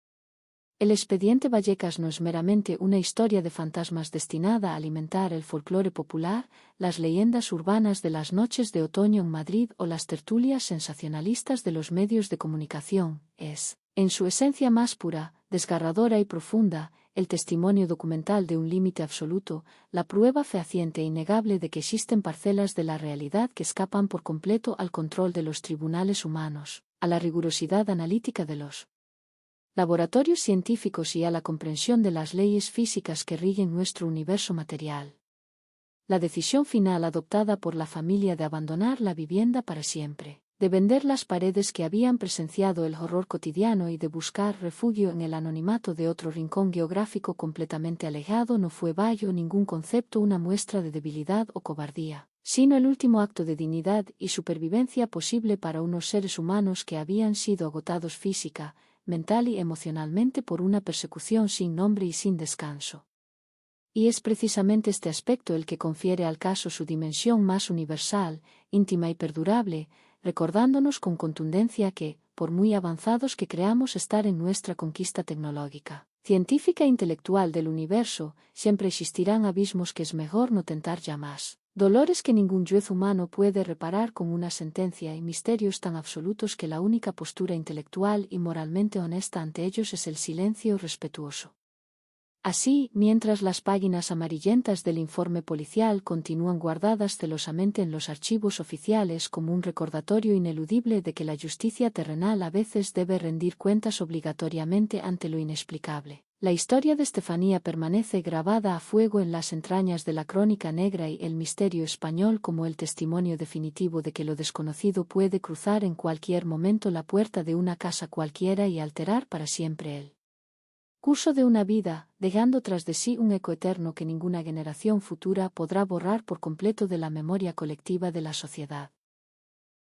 El expediente Vallecas no es meramente una historia de fantasmas destinada a alimentar el folclore popular, las leyendas urbanas de las noches de otoño en Madrid o las tertulias sensacionalistas de los medios de comunicación. Es, en su esencia más pura, desgarradora y profunda, el testimonio documental de un límite absoluto, la prueba fehaciente e innegable de que existen parcelas de la realidad que escapan por completo al control de los tribunales humanos, a la rigurosidad analítica de los laboratorios científicos y a la comprensión de las leyes físicas que rigen nuestro universo material. La decisión final adoptada por la familia de abandonar la vivienda para siempre, de vender las paredes que habían presenciado el horror cotidiano y de buscar refugio en el anonimato de otro rincón geográfico completamente alejado no fue bajo ningún concepto una muestra de debilidad o cobardía, sino el último acto de dignidad y supervivencia posible para unos seres humanos que habían sido agotados física, mental y emocionalmente por una persecución sin nombre y sin descanso. Y es precisamente este aspecto el que confiere al caso su dimensión más universal, íntima y perdurable, recordándonos con contundencia que, por muy avanzados que creamos estar en nuestra conquista tecnológica, científica e intelectual del universo, siempre existirán abismos que es mejor no tentar jamás, dolores que ningún juez humano puede reparar con una sentencia y misterios tan absolutos que la única postura intelectual y moralmente honesta ante ellos es el silencio respetuoso. Así, mientras las páginas amarillentas del informe policial continúan guardadas celosamente en los archivos oficiales como un recordatorio ineludible de que la justicia terrenal a veces debe rendir cuentas obligatoriamente ante lo inexplicable, La historia de Estefanía permanece grabada a fuego en las entrañas de la crónica negra y el misterio español como el testimonio definitivo de que lo desconocido puede cruzar en cualquier momento la puerta de una casa cualquiera y alterar para siempre el curso de una vida, dejando tras de sí un eco eterno que ninguna generación futura podrá borrar por completo de la memoria colectiva de la sociedad.